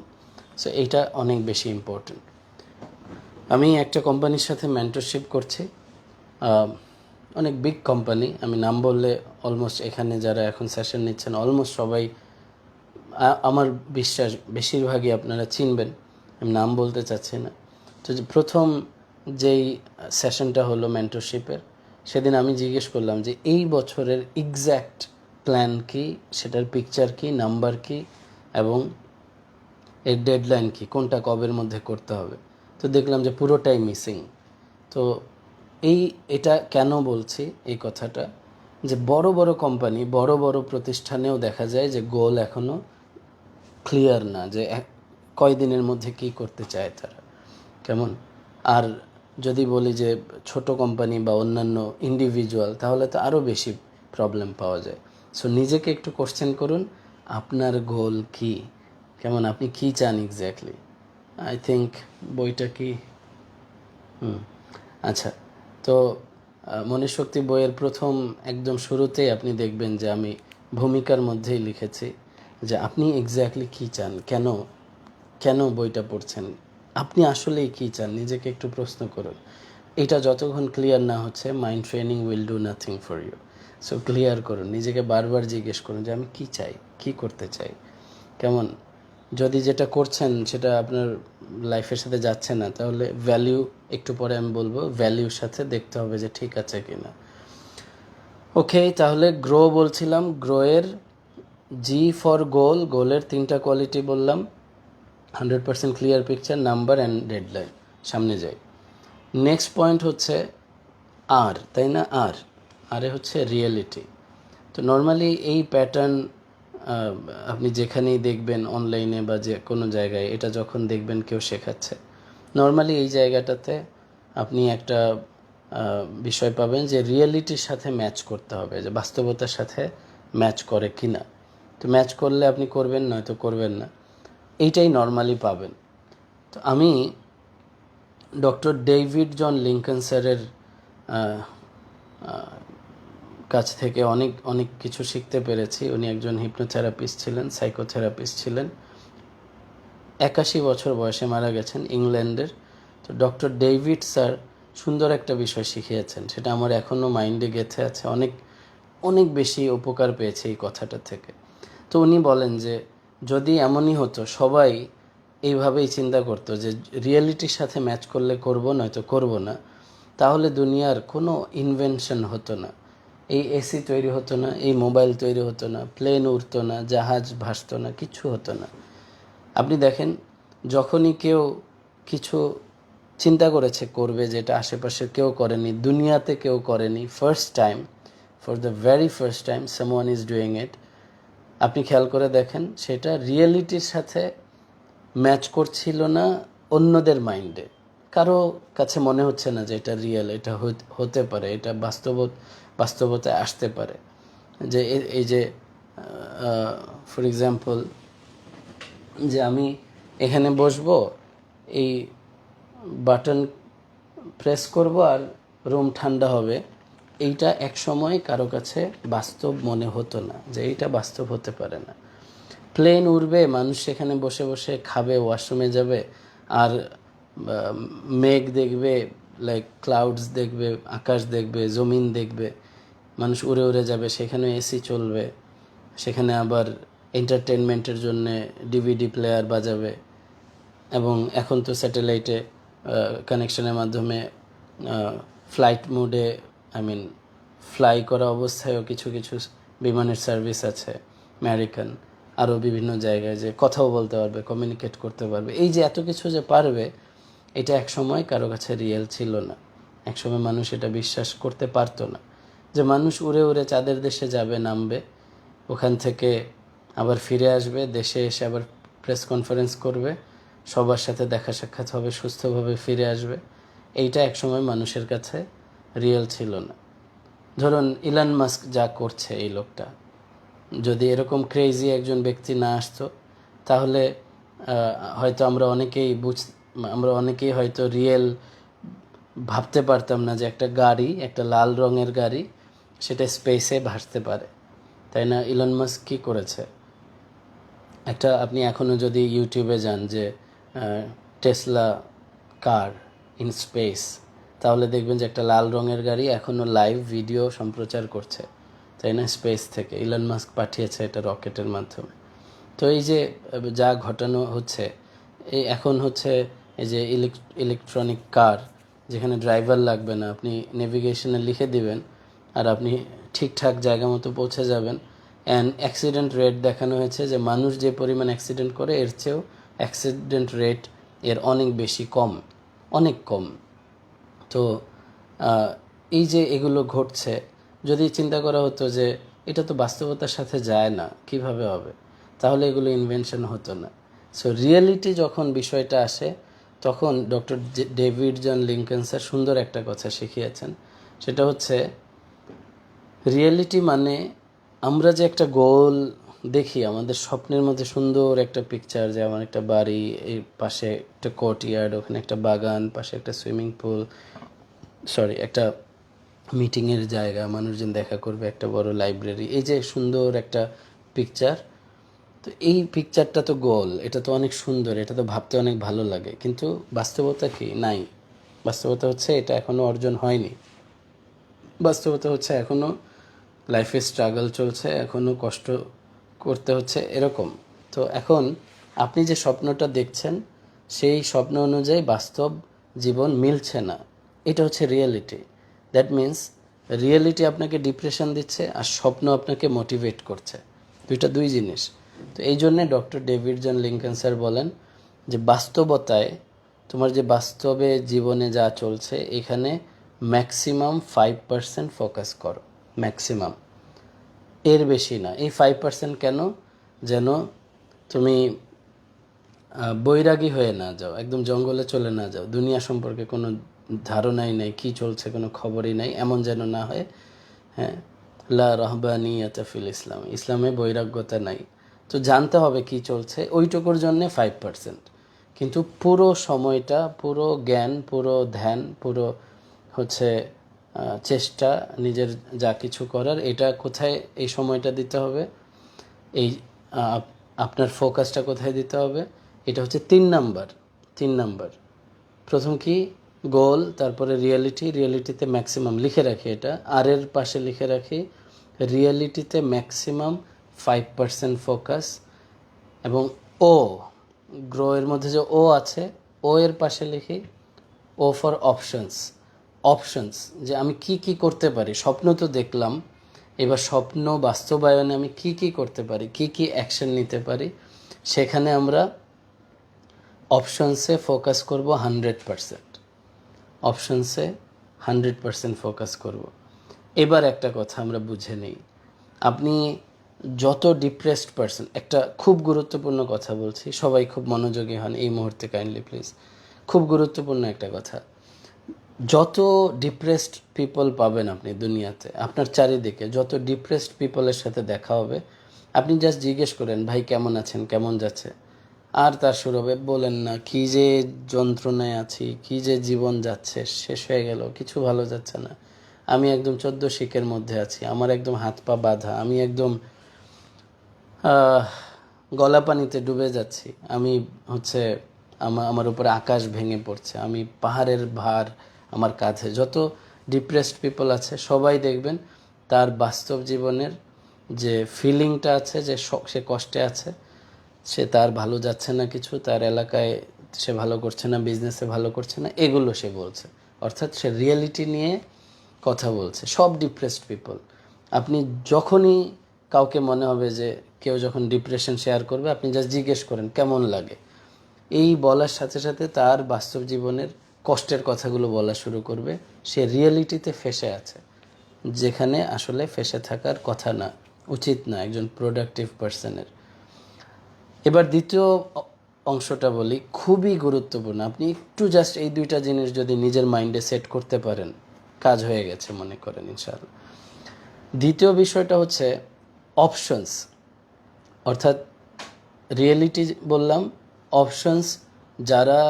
সো এইটা অনেক বেশি ইম্পর্ট্যান্ট। আমি একটা কোম্পানির সাথে মেন্টরশিপ করছি, অনেক বিগ কোম্পানি, আমি নাম বললে অলমোস্ট এখানে যারা এখন সেশন নিচ্ছেন অলমোস্ট সবাই আমার বিশ্বাস বেশিরভাগই আপনারা চিনবেন, আমি নাম বলতে চাচ্ছি না। তো প্রথম যেই সেশনটা হলো মেন্টরশিপের, সেদিন আমি জিজ্ঞেস করলাম যে এই বছরের এক্স্যাক্ট প্ল্যান কি, সেটার পিকচার কি, নাম্বার কি, এবং এর ডেডলাইন কি, কোনটা কবের মধ্যে করতে হবে। তো দেখলাম যে পুরোটাই মিসিং। তো এটা কেন বলছি এই কথাটা, যে বড় বড় কোম্পানি, বড় বড় প্রতিষ্ঠানেও দেখা যায় যে গোল এখনও ক্লিয়ার না, যে কয়দিনের মধ্যে কি করতে চায় তারা, কেমন? আর যদি বলি যে ছোট কোম্পানি বা অন্যান্য ইন্ডিভিজুয়াল, তাহলে তো আরও বেশি প্রবলেম পাওয়া যায়। সো নিজেকে একটু কোশ্চেন করুন, আপনার গোল কি, কেমন? আপনি কি চান এক্স্যাক্টলি? আই থিঙ্ক বইটা কি আচ্ছা, তো মনীশক্তি বইয়ের প্রথম একদম শুরুতেই আপনি দেখবেন যে আমি ভূমিকার মধ্যেই লিখেছি যে আপনি এক্স্যাক্টলি কী চান, কেন কেন বইটা পড়ছেন, আপনি আসলেই কী চান, নিজেকে একটু প্রশ্ন করুন। এটা যতক্ষণ ক্লিয়ার না হচ্ছে, mind training will do nothing for you. So clear করুন, নিজেকে বারবার জিজ্ঞেস করুন যে আমি কী চাই, কী করতে চাই, কেমন? যদি যেটা করছেন সেটা আপনার লাইফের সাথে যাচ্ছে না, তাহলে ভ্যালিউ, একটু পরে আমি বলবো, ভ্যালিউর সাথে দেখতে হবে যে ঠিক আছে কি না। ওকে, তাহলে গ্রো বলছিলাম, গ্রোয়ের জি ফর গোল, গোলের 3টা কোয়ালিটি বললাম, 100% clear picture, number and deadline. সামনে যাই, নেক্সট পয়েন্ট হচ্ছে আর, তাই না? আরে হচ্ছে রিয়েলিটি। তো নর্মালি এই প্যাটার্ন আপনি যেখানেই দেখবেন, অনলাইনে বা যে কোনো জায়গায়, এটা যখন দেখবেন কেউ শেখাচ্ছে, নর্মালি এই জায়গাটাতে আপনি একটা বিষয় পাবেন যে রিয়েলিটির সাথে ম্যাচ করতে হবে, যে বাস্তবতার সাথে ম্যাচ করে কি না। তো ম্যাচ করলে আপনি করবেন, নয়তো করবেন না, এইটাই নর্মালি পাবেন। তো আমি ডক্টর ডেভিড জন লিঙ্কন স্যারের কাছ থেকে অনেক অনেক কিছু শিখতে পেরেছি। উনি একজন হিপনোথেরাপিস্ট ছিলেন, সাইকোথেরাপিস্ট ছিলেন, 81 বছর বয়সে মারা গেছেন, ইংল্যান্ডের। তো ডক্টর ডেভিড স্যার সুন্দর একটা বিষয় শিখিয়েছেন, সেটা আমার এখনও মাইন্ডে গেঁথে আছে, অনেক অনেক বেশি উপকার পেয়েছে এই কথাটা থেকে। তো উনি বলেন যে যদি এমনই হতো, সবাই এইভাবেই চিন্তা করতো যে রিয়েলিটির সাথে ম্যাচ করলে করব, নয়তো করব না, তাহলে দুনিয়ার কোনো ইনভেনশন হতো না, এই এসি তৈরি হতো না, এই মোবাইল তৈরি হতো না, প্লেন উড়তো না, জাহাজ ভাসতো না, কিছু হতো না। আপনি দেখেন, যখনই কেউ কিছু চিন্তা করেছে করবে, যেটা আশেপাশে কেউ করেনি, দুনিয়াতে কেউ করেনি, first time, for the very first time someone is doing it, আপনি খেয়াল করে দেখেন সেটা রিয়েলিটির সাথে ম্যাচ করছিল না অন্যদের মাইন্ডে। কারো কাছে মনে হচ্ছে না যে এটা রিয়েল, এটা হতে পারে, এটা বাস্তবতায় আসতে পারে। যে এই যে ফর এক্সাম্পল, যে আমি এখানে বসবো, এই বাটন প্রেস করব আর রুম ঠান্ডা হবে, এইটা এক সময় কারো কাছে বাস্তব মনে হতো না, যে এইটা বাস্তব হতে পারে না। প্লেন উড়বে, মানুষ সেখানে বসে বসে খাবে, ওয়াশরুমে যাবে, আর মেঘ দেখবে, লাইক ক্লাউডস দেখবে, আকাশ দেখবে, জমিন দেখবে, মানুষ উড়ে উড়ে যাবে, সেখানে এসি চলবে, সেখানে আবার এন্টারটেনমেন্টের জন্য ডিভিডি প্লেয়ার বাজাবে। এবং এখন তো স্যাটেলাইটে কানেকশনের মাধ্যমে ফ্লাইট মোডে, ফ্লাই করা অবস্থায়ও কিছু কিছু বিমানের সার্ভিস আছে আমেরিকান, আরও বিভিন্ন জায়গায়, যে কথাও বলতে পারবে, কমিউনিকেট করতে পারবে। এই যে এত কিছু যে পারবে, এটা এক সময় কারো কাছে রিয়েল ছিল না। এক সময় মানুষ এটা বিশ্বাস করতে পারতো না, যে মানুষ উড়ে উড়ে চাঁদের দেশে যাবে, নামবে, ওখান থেকে আবার ফিরে আসবে, দেশে এসে আবার প্রেস কনফারেন্স করবে, সবার সাথে দেখা সাক্ষাৎ হবে, সুস্থভাবে ফিরে আসবে। এইটা একসময় মানুষের কাছে রিয়েল ছিল না। ধরুন ইলন মাস্ক যা করছে, এই লোকটা যদি এরকম ক্রেজি একজন ব্যক্তি না আসতো, তাহলে হয়তো আমরা অনেকেই হয়তো রিয়েল ভাবতে পারতাম না যে একটা গাড়ি, একটা লাল রঙের গাড়ি, সেটা স্পেসে ভাসতে পারে, তাই না? ইলন মাস্ক কী করেছে, আপনি এখনও যদি ইউটিউবে যান যে টেসলা কার ইন স্পেস, তাহলে দেখবেন যে একটা লাল রঙের গাড়ি এখনও লাইভ ভিডিও সম্প্রচার করছে, তাই না? স্পেস থেকে ইলন মাস্ক পাঠিয়েছে এটা রকেটের মাধ্যমে। তো এই যে যা ঘটানো হচ্ছে, এখন হচ্ছে এই যে ইলেকট্রনিক কার, যেখানে ড্রাইভার লাগবে না, আপনি নেভিগেশনে লিখে দিবেন আর আপনি ঠিকঠাক জায়গা মতো পৌঁছে যাবেন। অ্যান্ড অ্যাক্সিডেন্ট রেট দেখানো হয়েছে যে মানুষ যে পরিমাণ অ্যাক্সিডেন্ট করে, এর চেয়েও অ্যাক্সিডেন্ট রেট এর অনেক বেশি কম, অনেক কম। তো এই যে এগুলো ঘটছে, যদি চিন্তা করা হতো যে এটা তো বাস্তবতার সাথে যায় না, কিভাবে হবে, তাহলে এগুলো ইনভেনশন হতো না। সো রিয়েলিটি যখন বিষয়টা আসে, তখন ডক্টর ডেভিড জন লিঙ্কন স্যার সুন্দর একটা কথা শিখিয়েছেন। সেটা হচ্ছে, রিয়েলিটি মানে আমরা যে একটা গোল দেখি আমাদের স্বপ্নের মধ্যে, সুন্দর একটা পিকচার, যে আমার একটা বাড়ি, এই পাশে একটা কোর্টইয়ার্ড, ওখানে একটা বাগান, পাশে একটা সুইমিং পুল, একটা মিটিংয়ের জায়গা, মানুষজন দেখা করবে, একটা বড় লাইব্রেরি, এই যে সুন্দর একটা পিকচার। তো এই পিকচারটা তো গোল, এটা তো অনেক সুন্দর, এটা তো ভাবতে অনেক ভালো লাগে, কিন্তু বাস্তবতা কি? নাই। বাস্তবতা হচ্ছে এটা এখনও অর্জন হয়নি। বাস্তবতা হচ্ছে এখনও লাইফে স্ট্রাগল চলছে, এখনও কষ্ট করতে হচ্ছে, এরকম। তো এখন আপনি যে স্বপ্নটা দেখছেন, সেই স্বপ্ন অনুযায়ী বাস্তব জীবন মিলছে না, এটা হচ্ছে রিয়েলিটি। দ্যাট মিন্স রিয়েলিটি আপনাকে ডিপ্রেশন দিচ্ছে, আর স্বপ্ন আপনাকে মোটিভেট করছে, দুই জিনিস। তো এই জন্যে ডক্টর ডেভিড জন লিঙ্কন স্যার বলেন যে বাস্তবতায়, তোমার যে বাস্তবে জীবনে যা চলছে, এখানে ম্যাক্সিমাম 5% ফোকাস করো, ম্যাক্সিমাম, এর বেশি না। এই 5% কেন? যেন তুমি বৈরাগী হয়ে না যাও, একদম জঙ্গলে চলে না যাও, দুনিয়া সম্পর্কে কোনো ধারণাই নেই, কি চলছে কোনো খবরই নাই, এমন যেন না হয়। হ্যাঁ, লা রাহবানিয়াতা ফিল ইসলাম, ইসলামে বৈরাগ্যতা নাই। তো জানতে হবে কি চলছে, ওইটুকুর জন্যে 5%। কিন্তু পুরো সময়টা, পুরো জ্ঞান, পুরো ধ্যান, পুরো হচ্ছে চেষ্টা, নিজের যা কিছু করার, এটা কোথায় এই সময়টা দিতে হবে, এই আপনার ফোকাসটা কোথায় দিতে হবে, এটা হচ্ছে 3 নাম্বার। প্রথম কি? গোল, তারপরে রিয়েলিটিতে ম্যাক্সিমাম লিখে রাখি, এটা আর এর পাশে লিখে রাখি, রিয়েলিটিতে ম্যাক্সিমাম 5% ফোকাস। এবং গ্রো এর মধ্যে যে আছে, এর পাশে লিখি ও ফর অপশনস, যে আমি কি কি করতে পারি। স্বপ্ন তো দেখলাম, এবার স্বপ্ন বাস্তবায়নে আমি কি কি করতে পারি, কি কি অ্যাকশন নিতে পারি, সেখানে আমরা অপশনসে ফোকাস করব 100%। অপশনসে 100% ফোকাস করব। এবার একটা কথা আমরা বুঝে নিই, আপনি যত ডিপ্রেসড পারসন, একটা খুব গুরুত্বপূর্ণ কথা বলছি, সবাই খুব মনোযোগী হন এই মুহূর্তে, কাইন্ডলি প্লিজ, খুব গুরুত্বপূর্ণ একটা কথা। যত ডিপ্রেসড পিপল পাবেন আপনি দুনিয়াতে, আপনার চারিদিকে যত ডিপ্রেসড পিপলের সাথে দেখা হবে, আপনি জাস্ট জিজ্ঞেস করেন ভাই কেমন আছেন, কেমন যাচ্ছে, আর তার শুরু হবে বলেন না কী যে যন্ত্রণায় আছি, কী যে জীবন যাচ্ছে, শেষ হয়ে গেল, কিছু ভালো যাচ্ছে না, আমি একদম 14 শিকের মধ্যে আছি, আমার একদম হাত পা বাঁধা, আমি একদম গলা পানিতে ডুবে যাচ্ছি, আমি হচ্ছে আমার উপরে আকাশ ভেঙে পড়ছে, আমি পাহাড়ের ভার আমার কাঁধে। যত ডিপ্রেসড পিপল আছে সবাই দেখবেন তার বাস্তব জীবনের যে ফিলিংটা আছে, যে সে কষ্টে আছে, সে তার ভালো যাচ্ছে না কিছু, তার এলাকায় সে ভালো করছে না, বিজনেসে ভালো করছে না, এগুলো সে বলছে। অর্থাৎ সে রিয়েলিটি নিয়ে কথা বলছে। সব ডিপ্রেসড পিপল, আপনি যখনই কাউকে মনে হবে যে কেউ যখন ডিপ্রেশন শেয়ার করবে, আপনি জাস্ট জিজ্ঞেস করেন কেমন লাগে, এই বলার সাথে সাথে তার বাস্তব জীবনের কষ্টের কথাগুলো বলা শুরু করবে। সে রিয়েলিটিতে ফেসে আছে, যেখানে আসলে ফেসে থাকার কথা না, উচিত না একজন প্রোডাক্টিভ পার্সনের। এবার দ্বিতীয় অংশটা বলি, খুবই গুরুত্বপূর্ণ। আপনি একটু জাস্ট এই দুইটা জিনিস যদি নিজের মাইন্ডে সেট করতে পারেন, কাজ হয়ে গেছে মনে করেন ইনশাআল্লাহ। দ্বিতীয় বিষয়টা হচ্ছে অপশনস, অর্থাৎ রিয়েলিটি বললাম, অপশনস, যারা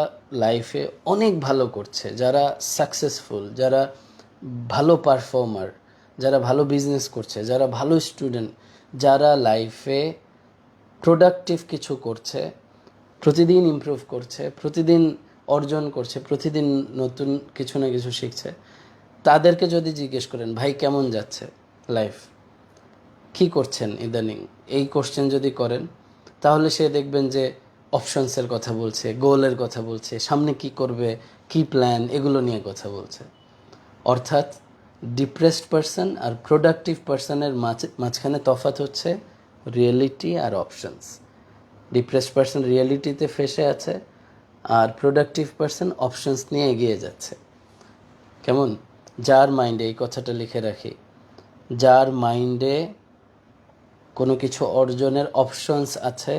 লাইফে অনেক ভালো করছে, যারা সাকসেসফুল, যারা ভালো পারফর্মার, যারা ভালো বিজনেস করছে, যারা ভালো স্টুডেন্ট, যারা লাইফে প্রোডাক্টিভ কিছু করছে, প্রতিদিন ইমপ্রুভ করছে, প্রতিদিন অর্জন করছে, প্রতিদিন নতুন কিছু না কিছু শিখছে, তাদেরকে যদি জিজ্ঞেস করেন ভাই কেমন যাচ্ছে লাইফ, কী করছেন ইদানিং, এই কোশ্চেন যদি করেন, তাহলে সে দেখবেন যে অপশনসের কথা বলছে, গোলের কথা বলছে, সামনে কি করবে, কি প্ল্যান, এগুলো নিয়ে কথা বলছে। অর্থাৎ ডিপ্রেসড পারসন আর প্রোডাক্টিভ পারসনের মাঝখানে তফাৎ হচ্ছে রিয়েলিটি আর অপশনস। ডিপ্রেসড পারসন রিয়েলিটিতে ফেসে আছে, আর প্রোডাক্টিভ পারসন অপশনস নিয়ে এগিয়ে যাচ্ছে। কেমন? যার মাইন্ডে, এই কথাটা লিখে রাখি, যার মাইন্ডে কোনো কিছু অর্জনের অপশনস আছে,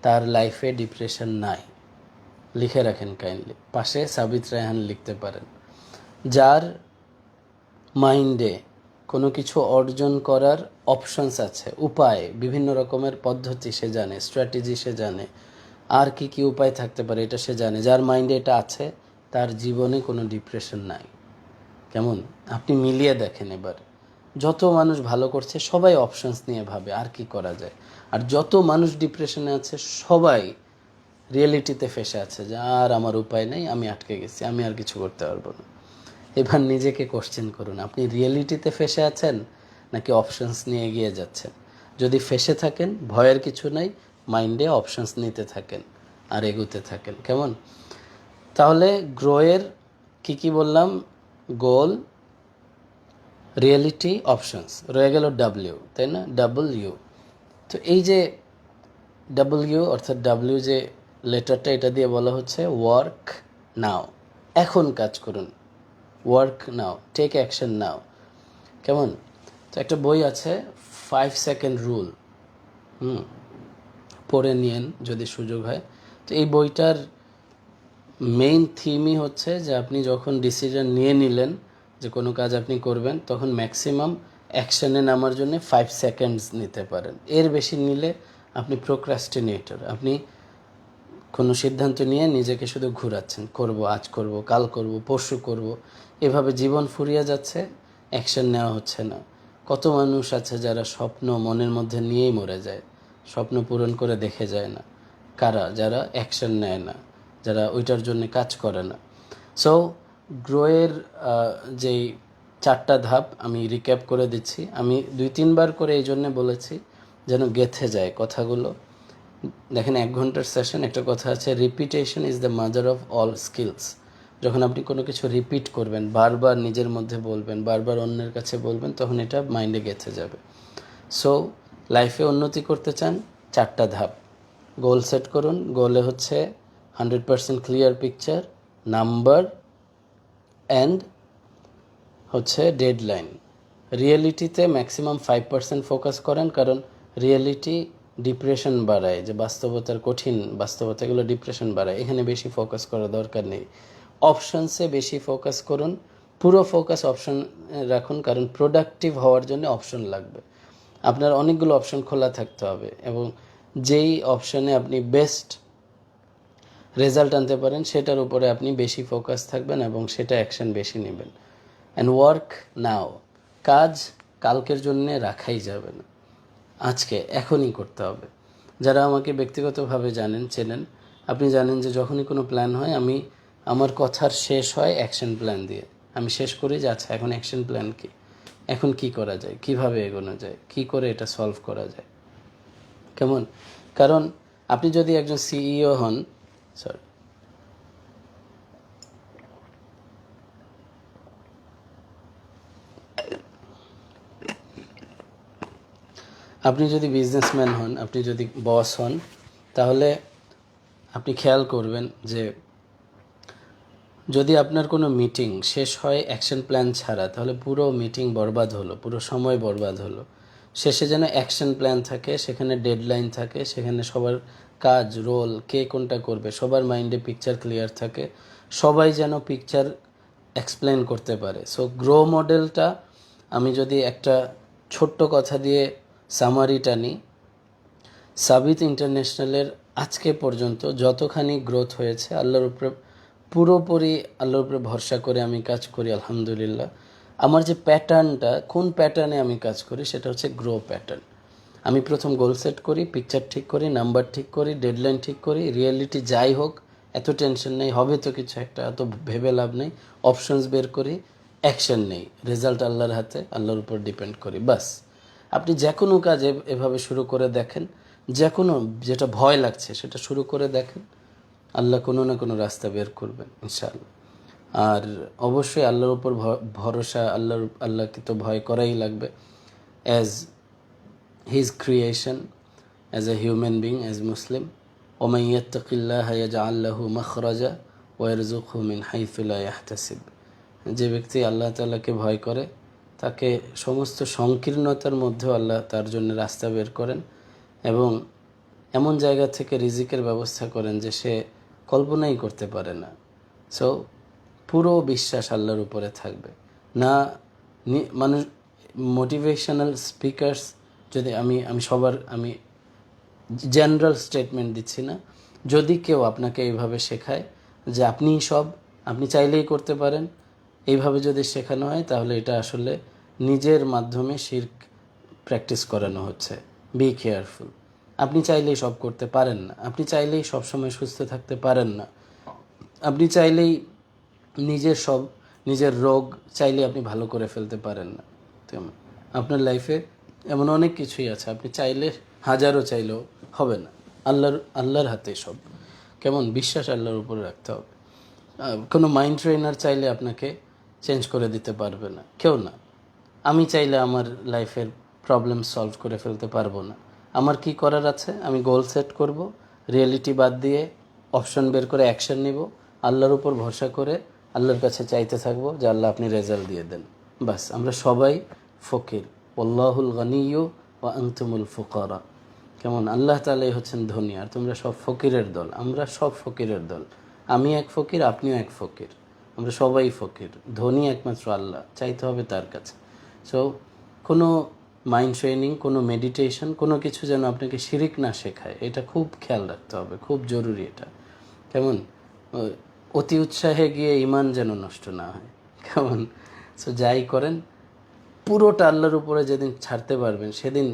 তার লাইফে ডিপ্রেশন নাই। লিখে রাখেন কাইন্ডলি, পাশে সাবিত রায়হান লিখতে পারেন। যার মাইন্ডে কোনো কিছু অর্জন করার অপশনস আছে, উপায়, বিভিন্ন রকমের পদ্ধতি সে জানে, স্ট্র্যাটেজি সে জানে, আর কি কি উপায় থাকতে পারে এটা সে জানে, যার মাইন্ডে এটা আছে, তার জীবনে কোনো ডিপ্রেশন নাই। কেমন? আপনি মিলিয়ে দেখেন এবার, যত মানুষ ভালো করছে সবাই অপশনস নিয়ে ভাবে আর কি করা যায়, আর যত মানুষ ডিপ্রেশনে আছে সবাই রিয়েলিটিতে ফেসে আছে যে আর আমার উপায় নেই, আমি আটকে গেছি, আমি আর কিছু করতে পারবো না। এবার নিজেকে কোশ্চেন করুন, আপনি রিয়েলিটিতে ফেসে আছেন নাকি অপশনস নিয়ে এগিয়ে যাচ্ছেন? যদি ফেসে থাকেন, ভয়ের কিছু নাই, মাইন্ডে অপশনস নিতে থাকেন আর এগুতে থাকেন। কেমন? তাহলে গ্রোয়ের কি কি বললাম? গোল, রিয়েলিটি, অপশনস, রয়ে গেল ডাব্লিউ, তাই না? ডাব্লিউ। তো এই যে ডাব্লিউ, অর্থাৎ ডাব্লিউ যে লেটারটা, এটা দিয়ে বলা হচ্ছে ওয়ার্ক নাও, এখন কাজ করুন, ওয়ার্ক নাও, টেক অ্যাকশন নাও। কেমন? তো একটা বই আছে 5 সেকেন্ড রুল, পড়ে নিয়েন যদি সুযোগ হয়। তো এই বইটার মেইন থিমই হচ্ছে যে আপনি যখন ডিসিশন নিয়ে নিলেন যে কোনো কাজ আপনি করবেন, তখন ম্যাক্সিমাম অ্যাকশানে নামার জন্য 5 সেকেন্ডস নিতে পারেন। এর বেশি নিলে আপনি প্রোক্রাস্টিনেটর, আপনি কোনো সিদ্ধান্ত নিয়ে নিজেকে শুধু ঘোরাচ্ছেন, করব, আজ করব, কাল করব, পরশু করব, এভাবে জীবন ফুরিয়ে যাচ্ছে, অ্যাকশন নেওয়া হচ্ছে না। কত মানুষ আছে যারা স্বপ্ন মনের মধ্যে নিয়েই মরে যায়, স্বপ্ন পূরণ করে দেখে যায় না। কারা? যারা অ্যাকশন নেয় না, যারা ওইটার জন্য কাজ করে না। সো গ্রোয়ের যেই 4টা ধাপ আমি রিক্যাপ করে দিচ্ছি, আমি 2-3 বার করে এই জন্যে বলেছি যেন গেঁথে যায় কথাগুলো। দেখেন 1 ঘন্টার সেশন, একটা কথা আছে, repetition is the mother of all skills. যখন আপনি কোনো কিছু রিপিট করবেন, বারবার নিজের মধ্যে বলবেন, বারবার অন্যের কাছে বলবেন, তখন এটা মাইন্ডে গেঁথে যাবে। সো লাইফে উন্নতি করতে চান, 4টা ধাপ। গোল সেট করুন, গোলে হচ্ছে 100% ক্লিয়ার পিকচার, নাম্বার, অ্যান্ড হচ্ছে ডেডলাইন। রিয়েলিটিতে ম্যাক্সিমাম 5% ফোকাস করেন, কারণ রিয়েলিটি ডিপ্রেশন বাড়ায়, যে বাস্তবতার কঠিন বাস্তবতাগুলো ডিপ্রেশন বাড়ায়, এখানে বেশি ফোকাস করা দরকার নেই। অপশনসে বেশি ফোকাস করুন, পুরো ফোকাস অপশন রাখুন, কারণ প্রোডাক্টিভ হওয়ার জন্য অপশন লাগবে। আপনার অনেকগুলো অপশন খোলা থাকতে হবে এবং যেই অপশনে আপনি বেস্ট রেজাল্ট আনতে পারেন সেটার উপরে আপনি বেশি ফোকাস থাকবেন এবং সেটা অ্যাকশন বেশি নেবেন। অ্যান্ড ওয়ার্ক নাও, কাজ কালকের জন্য রাখাই যাবে না, আজকে এখনই করতে হবে। যারা আমাকে ব্যক্তিগতভাবে জানেন, চেনেন, আপনি জানেন যে যখনই কোনো প্ল্যান হয় আমি আমার কথার শেষ হয় অ্যাকশন প্ল্যান দিয়ে। আমি শেষ করি যে আচ্ছা এখন অ্যাকশন প্ল্যান কী, এখন কি করা যায়, কিভাবে এগোনো যায়, কি করে এটা সলভ করা যায়। কেমন? কারণ আপনি যদি একজন সিইও হন, সরি, আপনি যদি বিজনেসম্যান হন, আপনি যদি বস হন, তাহলে আপনি খেয়াল করবেন যে যদি আপনার কোনো মিটিং শেষ হয় অ্যাকশন প্ল্যান ছাড়া, তাহলে পুরো মিটিং বরবাদ হলো, পুরো সময় বরবাদ হলো। শেষে যেন অ্যাকশন প্ল্যান থাকে, সেখানে ডেডলাইন থাকে, সেখানে সবার কাজ, রোল, কে কোনটা করবে, সবার মাইন্ডে পিকচার ক্লিয়ার থাকে, সবাই যেন পিকচার এক্সপ্লেন করতে পারে। সো গ্রো মডেলটা আমি যদি একটা ছোট্ট কথা দিয়ে সামারি টানি, সাবিত ইন্টারন্যাশনালের আজকে পর্যন্ত যতখানি গ্রোথ হয়েছে আল্লাহর উপরে পুরোপুরি আল্লাহর উপরে ভরসা করে আমি কাজ করি আলহামদুলিল্লাহ। আমার যে প্যাটার্নটা, কোন প্যাটার্নে আমি কাজ করি, সেটা হচ্ছে গ্রো প্যাটার্ন। আমি প্রথম গোল সেট করি, পিকচার ঠিক করি, নাম্বার ঠিক করি, ডেডলাইন ঠিক করি, রিয়েলিটি যাই হোক এত টেনশন নেই, হবে তো কিছু একটা, এত ভেবে লাভ নেই, অপশনস বের করি, অ্যাকশন নেই, রেজাল্ট আল্লাহর হাতে, আল্লাহর উপর ডিপেন্ড করি, বাস। আপনি যে কোনো কাজ এভাবে শুরু করে দেখেন, যে কোনো যেটা ভয় লাগছে সেটা শুরু করে দেখেন, আল্লাহ কোনো না কোনো রাস্তা বের করবেন ইনশাআল্লাহ। আর অবশ্যই আল্লাহর উপর ভরসা, আল্লাহকে তো ভয় করাই লাগবে, as his creation, as a human being, as Muslim. ওমান ইয়াত্তাকিল্লাহ ইয়াজআল লাহু মাখরাজা ওয়া ইয়ারযুকহু মিন হাইথু লা ইয়াহতাসিব। যে ব্যক্তি আল্লাহ তাআলাকে ভয় করে তাকে সমস্ত সংকীর্ণতার মধ্যেও আল্লাহ তার জন্য রাস্তা বের করেন এবং এমন জায়গা থেকে রিজিকের ব্যবস্থা করেন যে সে কল্পনাই করতে পারে না। সো পুরো বিশ্বাস আল্লাহর উপরে থাকবে না। মানুষ মোটিভেশনাল স্পিকার্স যদি আমি জেনারেল স্টেটমেন্ট দিচ্ছি না, যদি কেউ আপনাকে এইভাবে শেখায় যে আপনি চাইলেই করতে পারেন, এইভাবে যদি শেখানো হয়, তাহলে এটা আসলে নিজের মাধ্যমে শিরক প্র্যাকটিস করানো হচ্ছে। Be careful. আপনি চাইলেই সব করতে পারেন না, আপনি চাইলেই সবসময় সুস্থ থাকতে পারেন না, আপনি চাইলেই নিজের রোগ চাইলে আপনি ভালো করে ফেলতে পারেন না। তেমন আপনার লাইফে এমন অনেক কিছুই আছে, আপনি চাইলে হাজারও চাইলেও হবে না। আল্লাহর হাতে সব। কেমন? বিশ্বাস আল্লাহর উপরে রাখতে হবে। কোনো মাইন্ড ট্রেনার চাইলে আপনাকে চেঞ্জ করে দিতে পারবে না, কেউ না। আমি চাইলে আমার লাইফের প্রবলেম সলভ করে ফেলতে পারবো না। আমার কি করার আছে, আমি গোল সেট করব, রিয়েলিটি বাদ দিয়ে অপশন বের করে অ্যাকশন নিব, আল্লাহর উপর ভরসা করে আল্লাহর কাছে চাইতে থাকবো যে আল্লাহ আপনি রেজাল্ট দিয়ে দেন, বাস। আমরা সবাই ফকির, আল্লাহুল গনিয়্যু ওয়া আনতুমুল ফুকারা। কেমন? আল্লাহ তাআলাই হচ্ছেন ধনী আর তোমরা সব ফকিরের দল। আমরা সব ফকিরের দল, আমি এক ফকির, আপনিও এক ফকির, আমরা সবাই ফকির। ধনী একমাত্র আল্লাহ, চাইতে হবে তার কাছে। সো কোনো মাইন্ড ট্রেনিং, কোনো মেডিটেশন, কোনো কিছু যেন আপনাকে শিরিক না শেখায়, এটা খুব খেয়াল রাখতে হবে, খুব জরুরি এটা। কেমন? অতি উৎসাহে গিয়ে ইমান যেন নষ্ট না হয়। কেমন? সো যাই করেন পুরোটা আল্লাহর উপরে যেদিন ছাড়তে পারবেন, সেদিন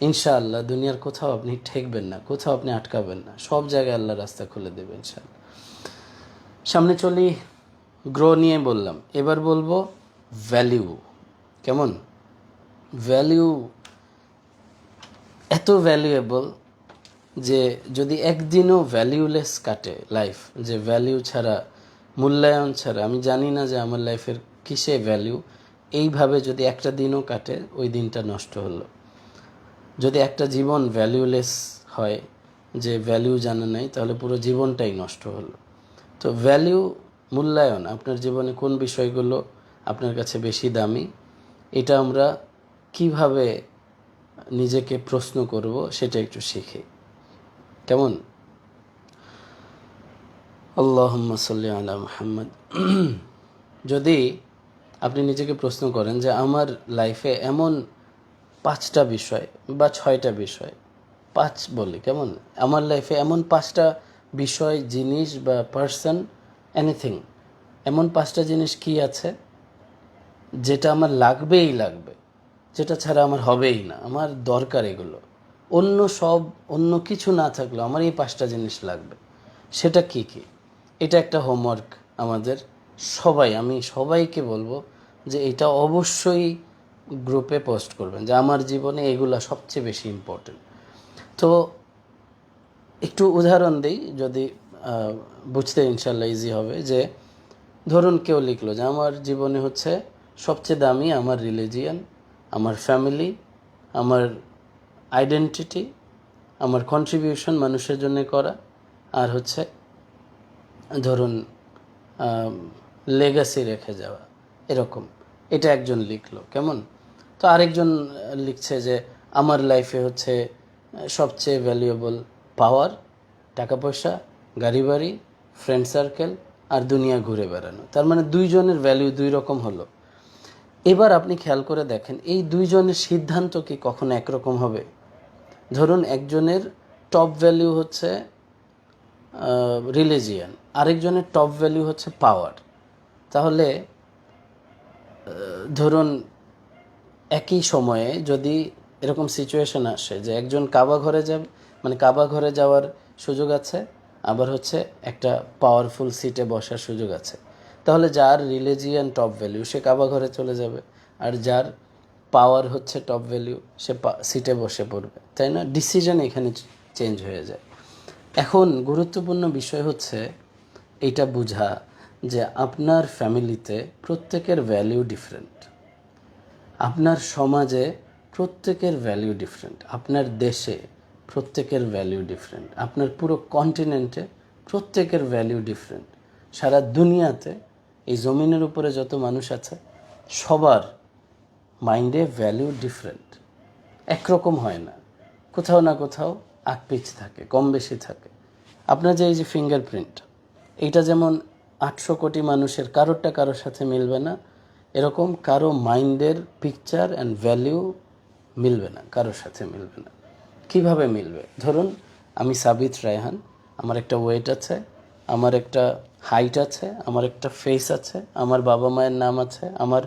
ইনশাআল্লাহ দুনিয়ার কোথাও আপনি ঠেকবেন না, কোথাও আপনি আটকাবেন না, সব জায়গায় আল্লাহ রাস্তা খুলে দেবেন ইনশাআল্লাহ। সামনে চলি। গ্রো নিয়ে বললাম, এবার বলবো ভ্যালিউ। কেমন? ভ্যালিউ এত ভ্যালুয়েবল যে যদি একদিনও ভ্যালিউলেস কাটে লাইফ, যে ভ্যালিউ ছাড়া, মূল্যায়ন ছাড়া, আমি জানি না যে আমার লাইফের কিসে ভ্যালিউ, এইভাবে যদি একটা দিনও কাটে, ওই দিনটা নষ্ট হলো। যদি একটা জীবন ভ্যালিউলেস হয়, যে ভ্যালিউ জানা নাই, তাহলে পুরো জীবনটাই নষ্ট হলো। তো ভ্যালিউ, মূল্যায়ন, আপনার জীবনে কোন বিষয়গুলো আপনার কাছে বেশি দামি, এটা আমরা কিভাবে নিজেকে প্রশ্ন করব সেটা একটু শিখি। কেমন? আল্লাহুম্মা সাল্লি আলা মুহাম্মদ। যদি আপনি নিজেকে প্রশ্ন করেন যে আমার লাইফে এমন 5টা বিষয় বা 6টা বিষয়, 5 বলি কেমন, আমার লাইফে এমন 5টা বিষয়, জিনিস বা পার্সন, এনিথিং, এমন 5টা জিনিস কি আছে যেটা আমার লাগবেই লাগবে, যেটা ছাড়া আমার হবেই না, আমার দরকার এগুলো, অন্য কিছু না থাকলেও আমার এই 5টা জিনিস লাগবে, সেটা কি কি? এটা একটা হোমওয়ার্ক আমাদের সবাই, আমি সবাইকে বলবো যে এটা অবশ্যই গ্রুপে পোস্ট করবেন যে আমার জীবনে এগুলা সবচেয়ে বেশি ইম্পর্টেন্ট। তো একটু উদাহরণ দিই, যদি বুঝতে ইনশাল্লাহ ইজি হবে। যে ধরুন কেউ লিখলো যে আমার জীবনে হচ্ছে সবচেয়ে দামি আমার রিলিজিয়ান, আমার ফ্যামিলি, আমার আইডেন্টিটি, আমার কন্ট্রিবিউশন মানুষের জন্য করা, আর হচ্ছে ধরুন লেগাসি রেখে যাওয়া, এরকম। এটা একজন লিখলো কেমন। তো আরেকজন লিখছে যে আমার লাইফে হচ্ছে সবচেয়ে ভ্যালুয়েবল পাওয়ার, টাকা পয়সা, গাড়ি বাড়ি, ফ্রেন্ড সার্কেল, আর দুনিয়া ঘুরে বেড়ানো। তার মানে দুইজনের ভ্যালু দুই রকম হলো। এবার আপনি খেয়াল করে দেখেন এই দুইজনের সিদ্ধান্ত কি কখনো একরকম হবে? ধরুন একজনের টপ ভ্যালু হচ্ছে রিলিজিয়ান, আরেকজনের টপ ভ্যালু হচ্ছে পাওয়ার। তাহলে ধরুন একই সময়ে যদি এরকম সিচুয়েশন আসে যে একজন কাবা ঘরে যাবে, মানে কাবা ঘরে যাওয়ার সুযোগ আছে, আবার হচ্ছে একটা পাওয়ারফুল সিটে বসার সুযোগ আছে, তাহলে যার রিলিজিয়ান টপ ভ্যালু সে কাবা ঘরে চলে যাবে, আর যার পাওয়ার হচ্ছে টপ ভ্যালু সে সিটে বসে পড়বে, তাই না? ডিসিশন এখানে চেঞ্জ হয়ে যায়। এখন গুরুত্বপূর্ণ বিষয় হচ্ছে এইটা বোঝা যে আপনার ফ্যামিলিতে প্রত্যেকের ভ্যালু ডিফারেন্ট, আপনার সমাজে প্রত্যেকের ভ্যালু ডিফারেন্ট, আপনার দেশে প্রত্যেকের ভ্যালু ডিফারেন্ট, আপনার পুরো কন্টিনেন্টে প্রত্যেকের ভ্যালু ডিফারেন্ট, সারা দুনিয়াতে এই জমিনের উপরে যত মানুষ আছে সবার মাইন্ডে ভ্যালু ডিফারেন্ট, একরকম হয় না, কোথাও না কোথাও আকপিচ থাকে, কম বেশি থাকে। আপনার যে এই যে ফিঙ্গারপ্রিন্ট, এইটা যেমন 800 কোটি মানুষের কারোরটা কারোর সাথে মিলবে না, এরকম কারো মাইন্ডের পিকচার অ্যান্ড ভ্যালু মিলবে না, কারোর সাথে মিলবে না। কিভাবে মিলবে? ধরুন আমি সাবিত রায়হান, আমার একটা ওয়েট আছে, আমার একটা হাইট আছে, আমার একটা ফেস আছে, আমার বাবা মায়ের নাম আছে, আমার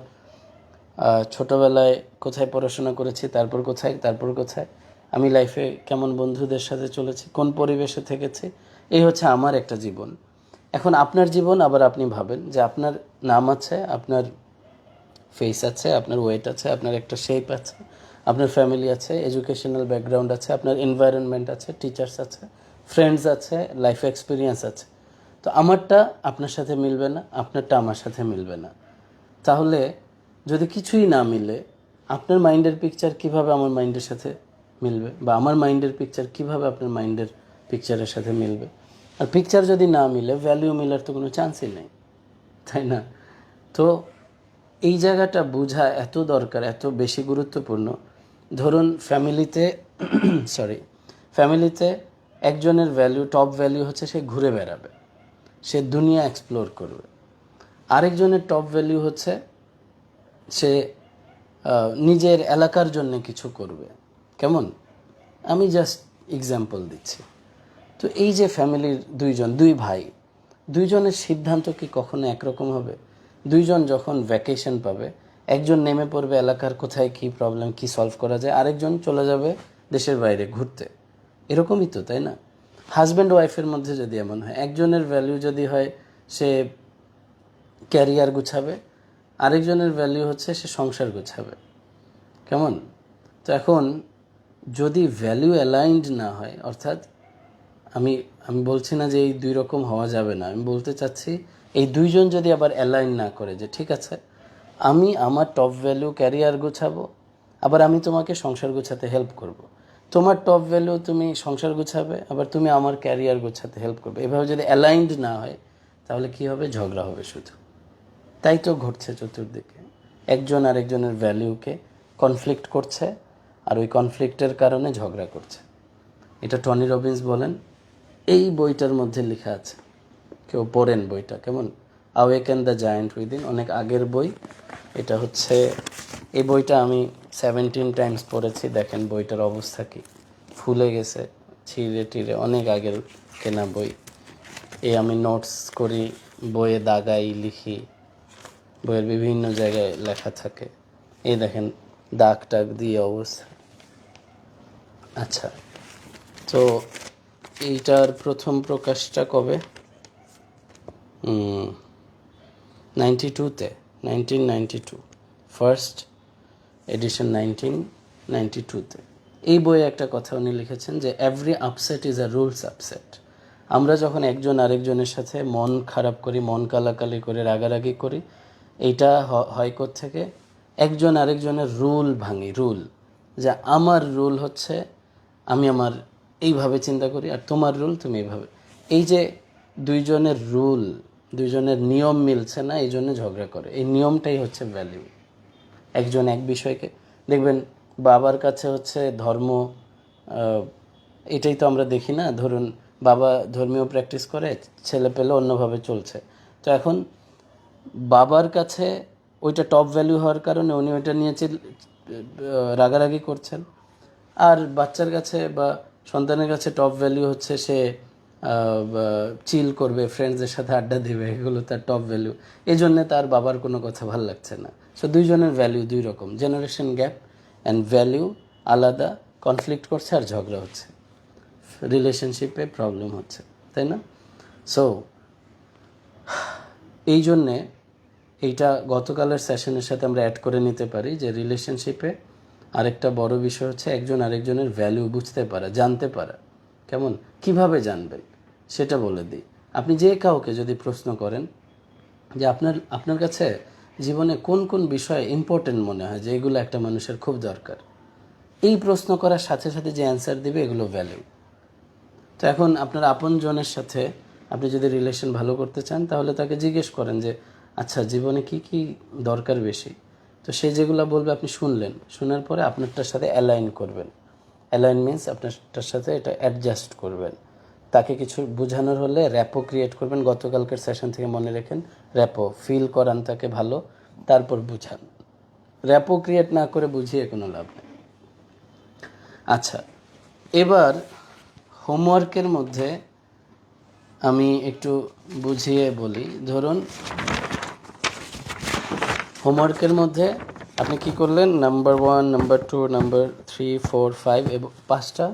ছোটোবেলায় কোথায় পড়াশোনা করেছি, তারপর কোথায়, তারপর কোথায়, আমি লাইফে কেমন বন্ধুদের সাথে চলেছি, কোন পরিবেশে থেকেছি, এই হচ্ছে আমার একটা জীবন। এখন আপনার জীবন, আবার আপনি ভাবেন যে আপনার নাম আছে, আপনার ফেস আছে, আপনার ওয়েট আছে, আপনার একটা শেপ আছে, আপনার ফ্যামিলি আছে, এডুকেশনাল ব্যাকগ্রাউন্ড আছে, আপনার এনভায়রনমেন্ট আছে, টিচার্স আছে, ফ্রেন্ডস আছে, লাইফ এক্সপিরিয়েন্স আছে। তো আমারটা আপনার সাথে মিলবে না, আপনারটা আমার সাথে মিলবে না। তাহলে যদি কিছুই না মিলে আপনার মাইন্ডের পিকচার কিভাবে আমার মাইন্ডের সাথে মিলবে, বা আমার মাইন্ডের পিকচার কিভাবে আপনার মাইন্ডের পিকচারের সাথে মিলবে? আর পিকচার যদি না মিলে ভ্যালু মিলার তো কোনো চান্সই নেই, তাই না? তো এই জায়গাটা বোঝা এত দরকার, এত বেশি গুরুত্বপূর্ণ। ধরুন ফ্যামিলিতে ফ্যামিলিতে একজনের ভ্যালু, টপ ভ্যালু হচ্ছে সে ঘুরে বেড়াবে, সে দুনিয়া এক্সপ্লোর করবে। আরেকজনের টপ ভ্যালু হচ্ছে সে নিজের এলাকার জন্য কিছু করবে, কেমন? আমি জাস্ট এক্সাম্পল দিচ্ছি। তো এই যে ফ্যামিলির দুই ভাই, দুইজনের সিদ্ধান্ত কি কখনো একরকম হবে? দুইজন যখন ভ্যাকেশন পাবে, একজন নেমে পড়বে এলাকার কোথায় কি প্রবলেম, কি সলভ করা যায়, আরেকজন চলে যাবে দেশের বাইরে ঘুরতে। এরকমই তো, তাই না? হাজব্যান্ড ওয়াইফের মধ্যে যদি এমন হয়, একজনের ভ্যালু যদি হয় সে ক্যারিয়ার গুছাবে, আরেকজনের ভ্যালু হচ্ছে সে সংসার গুছাবে, কেমন? তো এখন যদি ভ্যালু অ্যালাইনড না হয়, অর্থাৎ আমি আমি বলছি না যে এই দুই রকম হওয়া যাবে না, আমি বলতে চাচ্ছি এই দুইজন যদি আবার অ্যালাইন না করে যে ঠিক আছে আমি আমার টপ ভ্যালু ক্যারিয়ার গোছাবো, আবার আমি তোমাকে সংসার গোছাতে হেল্প করব, তোমার টপ ভ্যালু তুমি সংসার গোছাবে, আবার তুমি আমার ক্যারিয়ার গোছাতে হেল্প করবে, এভাবে যদি অ্যালাইনড না হয় তাহলে কি হবে? ঝগড়া হবে শুধু। তাই তো ঘটছে চতুর্দিকে, একজন আরেকজনের ভ্যালুকে কনফ্লিক্ট করছে, আর ওই কনফ্লিক্টের কারণে ঝগড়া করছে। এটা টনি রবিন্স বলেন, এই বইটার মধ্যে লেখা আছে। কেউ পড়েন বইটা, কেমন? অ্যাওয়েকেন দ্য জায়ান্ট উইদিন, অনেক আগের বই এটা। হচ্ছে এই বইটা আমি 17 টাইমস পড়েছি। দেখেন বইটার অবস্থা কি, ফুলে গেছে, ছিঁড়ে টিড়ে, অনেক আগের কেনা বই। এই আমি নোটস করি, বইয়ে দাগাই, লিখি, বইয়ের বিভিন্ন জায়গায় লেখা থাকে। এই দেখেন দাগ টাগ দিয়ে অবস্থা। আচ্ছা, তো এইটার প্রথম প্রকাশটা কবে? 92-তে, 1992, ফার্স্ট এডিশন 1992-তে। এই বইয়ে একটা কথা উনি লিখেছেন যে every upset is a rules upset. আমরা যখন একজন আরেকজনের সাথে মন খারাপ করি, মন কালাকালি করে, রাগারাগি করি, এইটা হয় থেকে একজন আরেকজনের রুল ভাঙি। রুল, যে আমার রুল হচ্ছে আমি আমার এইভাবে চিন্তা করি, আর তোমার রুল তুমি এইভাবে। এই যে দুইজনের রুল, দুইজনের নিয়ম মিলছে না, এই জন্য ঝগড়া করে। এই নিয়মটাই হচ্ছে ভ্যালিউ। একজন এক বিষয়কে দেখবেন, বাবার কাছে হচ্ছে ধর্ম, এটাই তো আমরা দেখি না। ধরুন বাবা ধর্মীয় প্র্যাকটিস করে, ছেলে পেলে অন্যভাবে চলছে, তো এখন বাবার কাছে ওইটা টপ ভ্যালু হওয়ার কারণে উনি ওইটা নিয়ে রাগারাগি করছেন। আর বাচ্চার কাছে বা সন্তানের কাছে টপ ভ্যালু হচ্ছে সে চিল করবে, ফ্রেন্ডসদের সাথে আড্ডা দেবে, এগুলো তার টপ ভ্যালু। এই জন্যে তার বাবার কোনো কথা ভাল লাগছে না। সো দুইজনের ভ্যালু দুই রকম, জেনারেশন গ্যাপ অ্যান্ড ভ্যালু আলাদা, কনফ্লিক্ট করছে আর ঝগড়া হচ্ছে, রিলেশনশিপে প্রবলেম হচ্ছে, তাই না? সো এই জন্যে এইটা গতকালের সেশনের সাথে আমরা অ্যাড করে নিতে পারি যে রিলেশনশিপে আরেকটা বড় বিষয় হচ্ছে একজন আরেকজনের ভ্যালু বুঝতে পারা, জানতে পারা। কেমন, কিভাবে জানবেন সেটা বলে দিই। আপনি যে কাউকে যদি প্রশ্ন করেন যে আপনার কাছে জীবনে কোন কোন বিষয় ইম্পর্টেন্ট মনে হয়, যে এগুলো একটা মানুষের খুব দরকার, এই প্রশ্ন করার সাথে সাথে যে অ্যান্সার দিবে এগুলো ভ্যালু। তো এখন আপনার আপনজনের সাথে আপনি যদি রিলেশন ভালো করতে চান, তাহলে তাকে জিজ্ঞেস করেন যে আচ্ছা জীবনে কি কি দরকার বেশি। তো সে যেগুলো বলবে আপনি শুনলেন, শোনার পরে আপনারটার সাথে অ্যালাইন করবেন। অ্যালাইন মিন্স আপনারটার সাথে এটা অ্যাডজাস্ট করবেন। তাকে কিছু বোঝানোর হলে র্যাপো ক্রিয়েট করবেন। গতকালকের সেশন থেকে মনে রেখেন, র্যাপো ফিল করান তাকে ভালো, তারপর বুঝান। র্যাপো ক্রিয়েট না করে বুঝিয়ে কোনো লাভ নেই। আচ্ছা, এবার হোমওয়ার্কের মধ্যে আমি একটু বুঝিয়ে বলি। ধরুন হোমওয়ার্কের মধ্যে আপনি কি করলেন, নাম্বার 1, নাম্বার 2, নাম্বার 3, 4, 5 এবং 5টা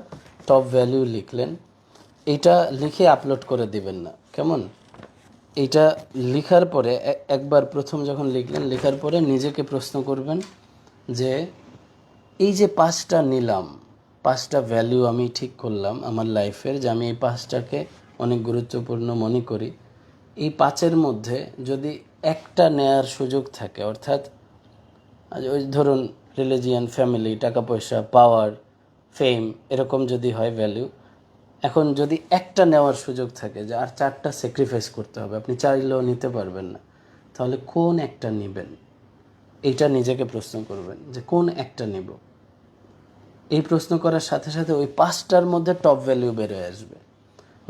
টপ ভ্যালু লিখলেন। এইটা লিখে আপলোড করে দিবেন না, কেমন? এইটা লিখার পরে একবার প্রথম যখন লিখলেন, লেখার পরে নিজেকে প্রশ্ন করবেন যে এই যে 5টা নিলাম, 5টা ভ্যালু আমি ঠিক করলাম আমার লাইফের, যে আমি এই 5টাকে অনেক গুরুত্বপূর্ণ মনে করি। এই 5-এর মধ্যে যদি একটা নেয়ার সুযোগ থাকে, অর্থাৎ ওই ধরুন রিলিজিয়ান, ফ্যামিলি, টাকা পয়সা, পাওয়ার, ফেম, এরকম যদি হয় ভ্যালু, এখন যদি একটা নেওয়ার সুযোগ থাকে যে আর 4টা স্যাক্রিফাইস করতে হবে, আপনি চাইলেও নিতে পারবেন না, তাহলে কোন একটা নেবেন? এইটা নিজেকে প্রশ্ন করবেন যে কোন একটা নেব। এই প্রশ্ন করার সাথে সাথে ওই 5টার মধ্যে টপ ভ্যালু বেরোয় আসবে।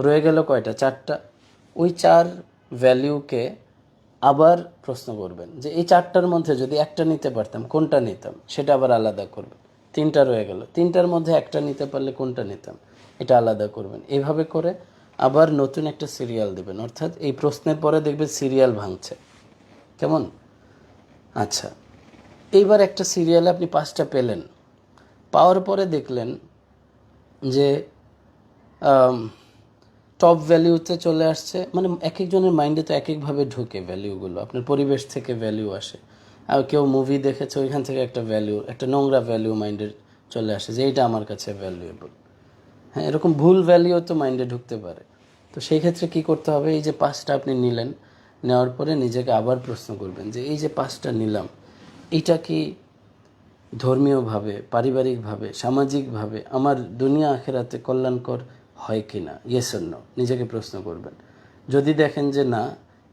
রয়ে গেল কয়টা? 4টা। ওই 4 ভ্যালুকে আবার প্রশ্ন করবেন যে এই 4টার মধ্যে যদি একটা নিতে পারতাম কোনটা নিতাম, সেটা আবার আলাদা করবেন। 3টা রয়ে গেল, 3টার মধ্যে একটা নিতে পারলে কোনটা নিতাম, এটা আলাদা করবেন। এইভাবে করে আবার নতুন একটা সিরিয়াল দেবেন, অর্থাৎ এই প্রশ্নের পরে দেখবেন সিরিয়াল ভাঙছে, কেমন? আচ্ছা, এইবার একটা সিরিয়ালে আপনি 5টা পেলেন, পাওয়ার পরে দেখলেন যে টপ ভ্যালুতে চলে আসছে। মানে এক একজনের মাইন্ডে তো এক একভাবে ঢুকে ভ্যালুগুলো, আপনার পরিবেশ থেকে ভ্যালু আসে। আর কেউ মুভি দেখেছে, ওইখান থেকে একটা ভ্যালু, একটা নোংরা ভ্যালু মাইন্ডে চলে আসে যে এইটা আমার কাছে ভ্যালুয়েবল। হ্যাঁ, এরকম ভুল ভ্যালুও তো মাইন্ডে ঢুকতে পারে। তো সেই ক্ষেত্রে কী করতে হবে, এই যে 5টা আপনি নিলেন, নেওয়ার পরে নিজেকে আবার প্রশ্ন করবেন যে এই যে 5টা নিলাম, এইটা কি ধর্মীয়ভাবে, পারিবারিকভাবে, সামাজিকভাবে আমার দুনিয়া আখেরাতে কল্যাণকর হয় কি না, ইয়েস অর নো, নিজেকে প্রশ্ন করবেন। যদি দেখেন যে না,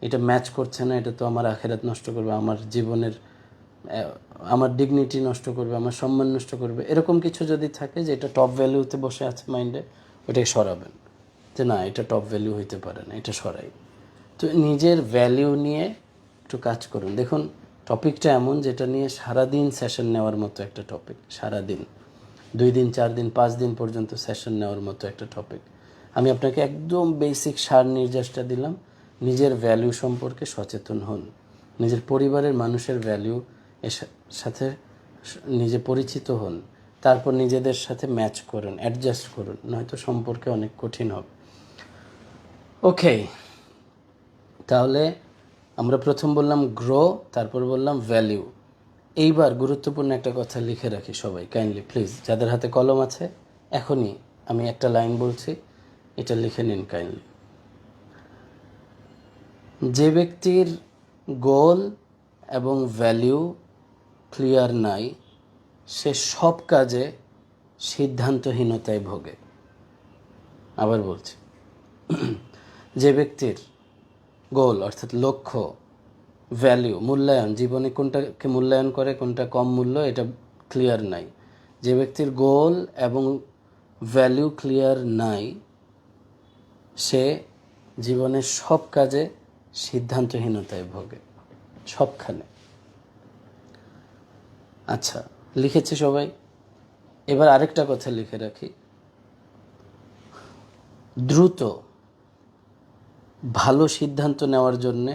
এটা ম্যাচ করছে না, এটা তো আমার আখেরাত নষ্ট করবে, আমার জীবনের আমার ডিগনিটি নষ্ট করবে, আমার সম্মান নষ্ট করবে, এরকম কিছু যদি থাকে যে এটা টপ ভ্যালুতে বসে আছে মাইন্ডে, ওটাকে সরাবেন যে না, এটা টপ ভ্যালু হইতে পারে না, এটা সরাই। তো নিজের ভ্যালিউ নিয়ে একটু কাজ করুন। দেখুন টপিকটা এমন যেটা নিয়ে সারাদিন সেশন নেওয়ার মতো একটা টপিক, সারাদিন 2 দিন 4 দিন 5 দিন পর্যন্ত সেশন নেওয়ার মতো একটা টপিক। আমি আপনাকে একদম বেসিক সার নির্দেশটা দিলাম, নিজের ভ্যালু সম্পর্কে সচেতন হন, নিজের পরিবারের মানুষের ভ্যালু এর সাথে নিজে পরিচিত হন, তারপর নিজেদের সাথে ম্যাচ করুন, অ্যাডজাস্ট করুন, নয়তো সম্পর্কে অনেক কঠিন হবে। ওকে, তাহলে আমরা প্রথম বললাম গ্রো, তারপর বললাম ভ্যালিউ। এইবার গুরুত্বপূর্ণ একটা কথা লিখে রাখি সবাই, কাইন্ডলি প্লিজ, যাদের হাতে কলম আছে এখনই আমি একটা লাইন বলছি, এটা লিখে নিন কাইন্ডলি। যে ব্যক্তির গোল এবং ভ্যালিউ ক্লিয়ার নাই, সে সব কাজে সিদ্ধান্তহীনতায় ভোগে। আবার বলছি, যে ব্যক্তির গোল অর্থাৎ লক্ষ্য, ভ্যালিউ মূল্যায়ন, জীবনে কোনটাকে মূল্যায়ন করে কোনটা কম মূল্য এটা ক্লিয়ার নাই, যে ব্যক্তির গোল এবং ভ্যালিউ ক্লিয়ার নাই, সে জীবনের সব কাজে সিদ্ধান্তহীনতায় ভোগে, সবখানে। আচ্ছা, লিখেছি সবাই? এবার আরেকটা কথা লিখে রাখি, দ্রুত ভালো সিদ্ধান্ত নেওয়ার জন্যে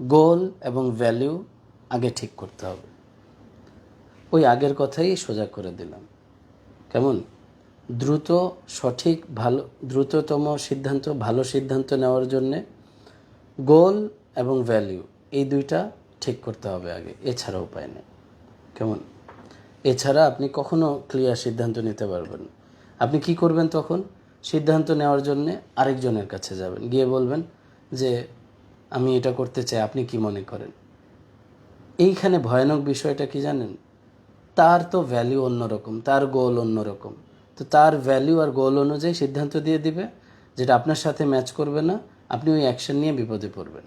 গোল এবং ভ্যালিউ আগে ঠিক করতে হবে। ওই আগের কথাই সোজা করে দিলাম, কেমন? দ্রুত সঠিক দ্রুততম সিদ্ধান্ত, ভালো সিদ্ধান্ত নেওয়ার জন্যে গোল এবং ভ্যালিউ এই দুইটা ঠিক করতে হবে আগে, এছাড়া উপায় নেই, কেমন? এছাড়া আপনি কখনো ক্লিয়ার সিদ্ধান্ত নিতে পারবেন না। আপনি কি করবেন তখন? সিদ্ধান্ত নেওয়ার জন্যে আরেকজনের কাছে যাবেন, গিয়ে বলবেন যে আমি এটা করতে চাই, আপনি কি মনে করেন? এইখানে ভয়ানক বিষয়টা কি জানেন? তার তো ভ্যালু অন্যরকম, তার গোল অন্যরকম, তো তার ভ্যালু আর গোল অনুযায়ী সিদ্ধান্ত দিয়ে দিবে, যেটা আপনার সাথে ম্যাচ করবে না, আপনি ওই অ্যাকশন নিয়ে বিপদে পড়বেন,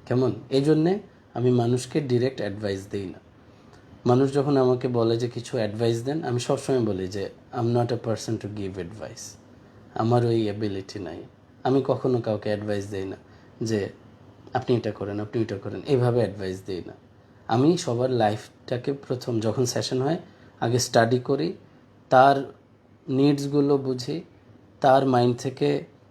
কেমন? এই জন্যে আমি মানুষকে ডিরেক্ট অ্যাডভাইস দিই না। মানুষ যখন আমাকে বলে যে কিছু অ্যাডভাইস দেন, আমি সবসময় বলি যে I am not a person to give advice, আমার ওই অ্যাবিলিটি নাই। আমি কখনো কাউকে অ্যাডভাইস দিই না যে আপনি এটা করেন, আপনি এটা করেন, এইভাবে অ্যাডভাইস দিই না। আমি সবার লাইফটাকে প্রথম যখন সেশন হয় আগে স্টাডি করি, তার নিডসগুলো বুঝি, তার মাইন্ড থেকে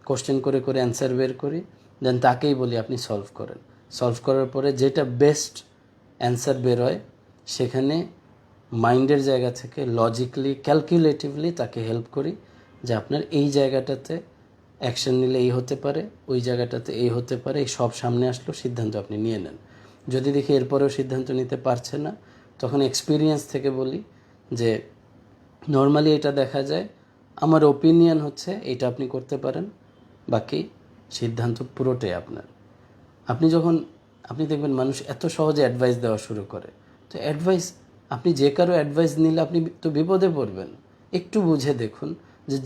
কোশ্চেন করে করে অ্যান্সার বের করি, দেন তাকেই বলি আপনি সলভ করেন। সলভ করার পরে যেটা বেস্ট অ্যান্সার বের হয়, সেখানে মাইন্ডের জায়গা থেকে লজিক্যালি ক্যালকুলেটিভলি তাকে হেল্প করি যে আপনার এই জায়গাটাতে অ্যাকশন নিলে এই হতে পারে, ওই জায়গাটাতে এই হতে পারে, এই সব সামনে আসলো, সিদ্ধান্ত আপনি নিয়ে নেন। যদি দেখি এরপরেও সিদ্ধান্ত নিতে পারছে না, তখন এক্সপিরিয়েন্স থেকে বলি যে নর্মালি এটা দেখা যায়, আমার ওপিনিয়ন হচ্ছে এটা আপনি করতে পারেন, বাকি সিদ্ধান্ত পুরোটাই আপনার। আপনি দেখবেন মানুষ এত সহজে অ্যাডভাইস দেওয়া শুরু করে, তো অ্যাডভাইস আপনি যে কারো অ্যাডভাইস নিলে আপনি তো বিপদে পড়বেন। একটু বুঝে দেখুন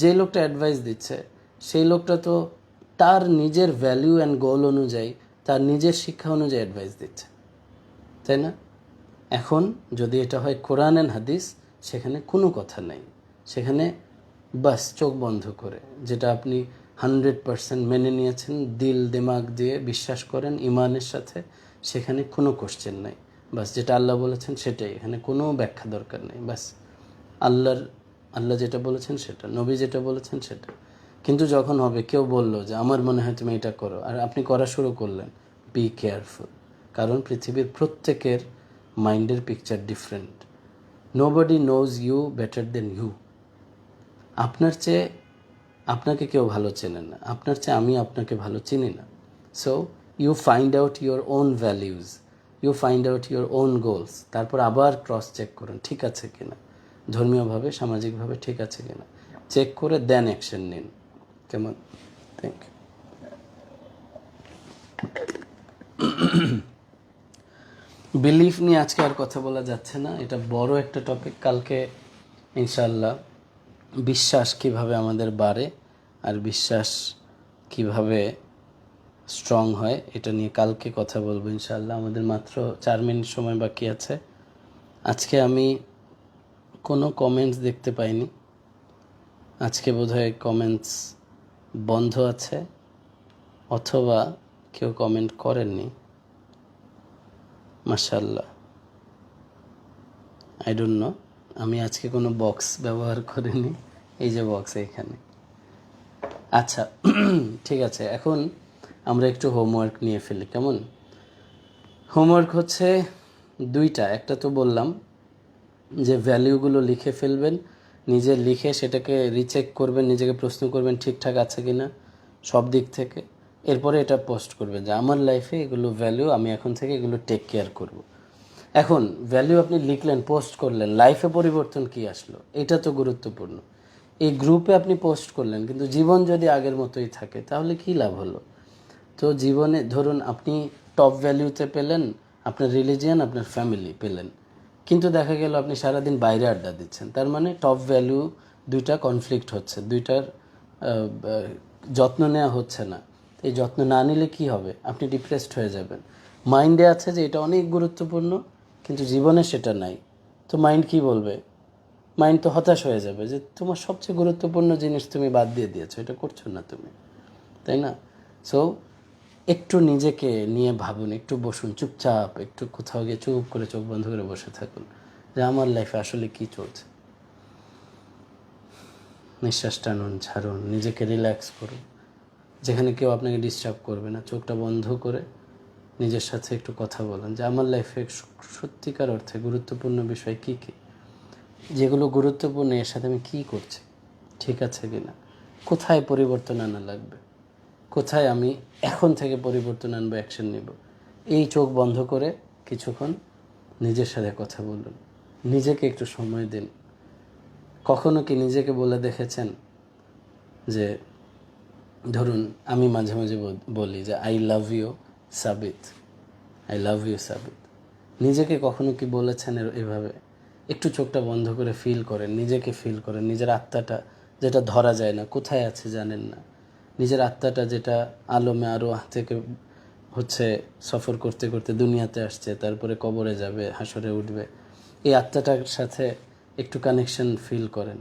যে লোকটা অ্যাডভাইস দিচ্ছে সেই লোকটা তো তার নিজের ভ্যালু অ্যান্ড গোল অনুযায়ী, তার নিজের শিক্ষা অনুযায়ী অ্যাডভাইস দিচ্ছে, তাই না? এখন যদি এটা হয় কোরআন অ্যান্ড হাদিস, সেখানে কোনো কথা নেই, সেখানে বাস চোখ বন্ধ করে যেটা আপনি 100% মেনে নিয়েছেন, দিল দিমাগ দিয়ে বিশ্বাস করেন ইমানের সাথে, সেখানে কোনো কোশ্চেন নাই। বাস যেটা আল্লাহ বলেছেন সেটাই, এখানে কোনো ব্যাখ্যা দরকার নেই। বাস আল্লাহ যেটা বলেছেন সেটা, নবী যেটা বলেছেন সেটা। কিন্তু যখন হবে কেউ বলল যে আমার মনে হয় তুমি এটা করো, আর আপনি করা শুরু করলেন, বি কেয়ারফুল, কারণ পৃথিবীর প্রত্যেকের মাইন্ডের picture different. Nobody knows you better than you. আপনাকে কেউ ভালো চেনে না, আপনার চেয়ে আমি আপনাকে ভালো চিনি না। So you find out your own values, you find out your own goals, তারপর আবার ক্রস চেক করুন ঠিক আছে কিনা, ধর্মীয়ভাবে সামাজিকভাবে ঠিক আছে কিনা, চেক করে দেন অ্যাকশন নিন, কেমন? Thank you. বিলিফ নিয়ে আজকে আর কথা বলা যাচ্ছে না, এটা বড় একটা টপিক। কালকে ইনশাআল্লাহ বিশ্বাস কিভাবে আমাদের বাড়ে আর বিশ্বাস কিভাবে স্ট্রং হয় এটা নিয়ে কালকে কথা বলবো ইনশাআল্লাহ। আমাদের মাত্র 4 মিনিট সময় বাকি আছে। আজকে আমি কোনো কমেন্টস দেখতে পাইনি, আজকে বোধহয় কমেন্টস বন্ধ আছে, অথবা কেউ কমেন্ট করেননি, মাশাআল্লাহ। আই ডোন্ট নো, আমি আজকে কোনো বক্স ব্যবহার করিনি, এই যে বক্স এখানে। আচ্ছা ঠিক আছে, এখন আমরা একটু হোমওয়ার্ক নিয়ে ফেলি, কেমন? হোমওয়ার্ক হচ্ছে দুইটা। একটা তো বললাম যে ভ্যালিউগুলো লিখে ফেলবেন, নিজে লিখে সেটাকে রিচেক করবেন, নিজেকে প্রশ্ন করবেন ঠিকঠাক আছে কি না সব দিক থেকে। এরপরে এটা পোস্ট করবেন যে আমার লাইফে এগুলো ভ্যালু, আমি এখন থেকে এগুলো টেক কেয়ার করব। এখন ভ্যালু আপনি লিখলেন, পোস্ট করলেন, লাইফে পরিবর্তন কি আসলো এটা তো গুরুত্বপূর্ণ। এই গ্রুপে আপনি পোস্ট করলেন, কিন্তু জীবন যদি আগের মতোই থাকে তাহলে কী লাভ হলো? তো জীবনে ধরুন আপনি টপ ভ্যালুতে পেলেন আপনার রিলিজিয়ান, আপনার ফ্যামিলি পেলেন, কিন্তু দেখা গেল আপনি সারাদিন বাইরে আড্ডা দিচ্ছেন, তার মানে টপ ভ্যালু দুইটা কনফ্লিক্ট হচ্ছে, দুইটার যত্ন নেওয়া হচ্ছে না। এই যত্ন না নিলে কি হবে? আপনি ডিপ্রেসড হয়ে যাবেন। মাইন্ডে আছে যে এটা অনেক গুরুত্বপূর্ণ, কিন্তু জীবনে সেটা নাই, তো মাইন্ড কি বলবে? মাইন্ড তো হতাশ হয়ে যাবে যে তোমার সবচেয়ে গুরুত্বপূর্ণ জিনিস তুমি বাদ দিয়ে দিয়েছো, এটা করছো না তুমি, তাই না? সো একটু নিজেকে নিয়ে ভাবুন, একটু বসুন চুপচাপ, একটু কোথাও গিয়ে চুপ করে চোখ বন্ধ করে বসে থাকুন যে আমার লাইফে আসলে কি চলছে। নিঃশ্বাস টানুন, ছাড়ুন, নিজেকে রিল্যাক্স করুন, যেখানে কেউ আপনাকে ডিস্টার্ব করবে না। চোখটা বন্ধ করে নিজের সাথে একটু কথা বলুন যে আমার লাইফে সত্যিকার অর্থে গুরুত্বপূর্ণ বিষয় কী কী, যেগুলো গুরুত্বপূর্ণ এর সাথে আমি কী করছি, ঠিক আছে কি না, কোথায় পরিবর্তন আনা লাগবে, কোথায় আমি এখন থেকে পরিবর্তন আনবো, অ্যাকশন নেব। এই চোখ বন্ধ করে কিছুক্ষণ নিজের সাথে কথা বলুন, নিজেকে একটু সময় দিন। কখনো কি নিজেকে বলে দেখেছেন যে, ধরুন আমি মাঝে মাঝে বলি যে I love you Sabit, I love you Sabit. নিজেকে কখনো কি বলেছেন এভাবে? একটু চোখটা বন্ধ করে ফিল করেন, নিজেকে ফিল করেন, নিজের আত্মাটা যেটা ধরা যায় না, কোথায় আছে জানেন না, নিজের আত্মাটা যেটা আলমে আরও থেকে হচ্ছে সফর করতে করতে দুনিয়াতে আসছে, তারপরে কবরে যাবে, হাসরে উঠবে, এই আত্মাটার সাথে একটু কানেকশন ফিল করেন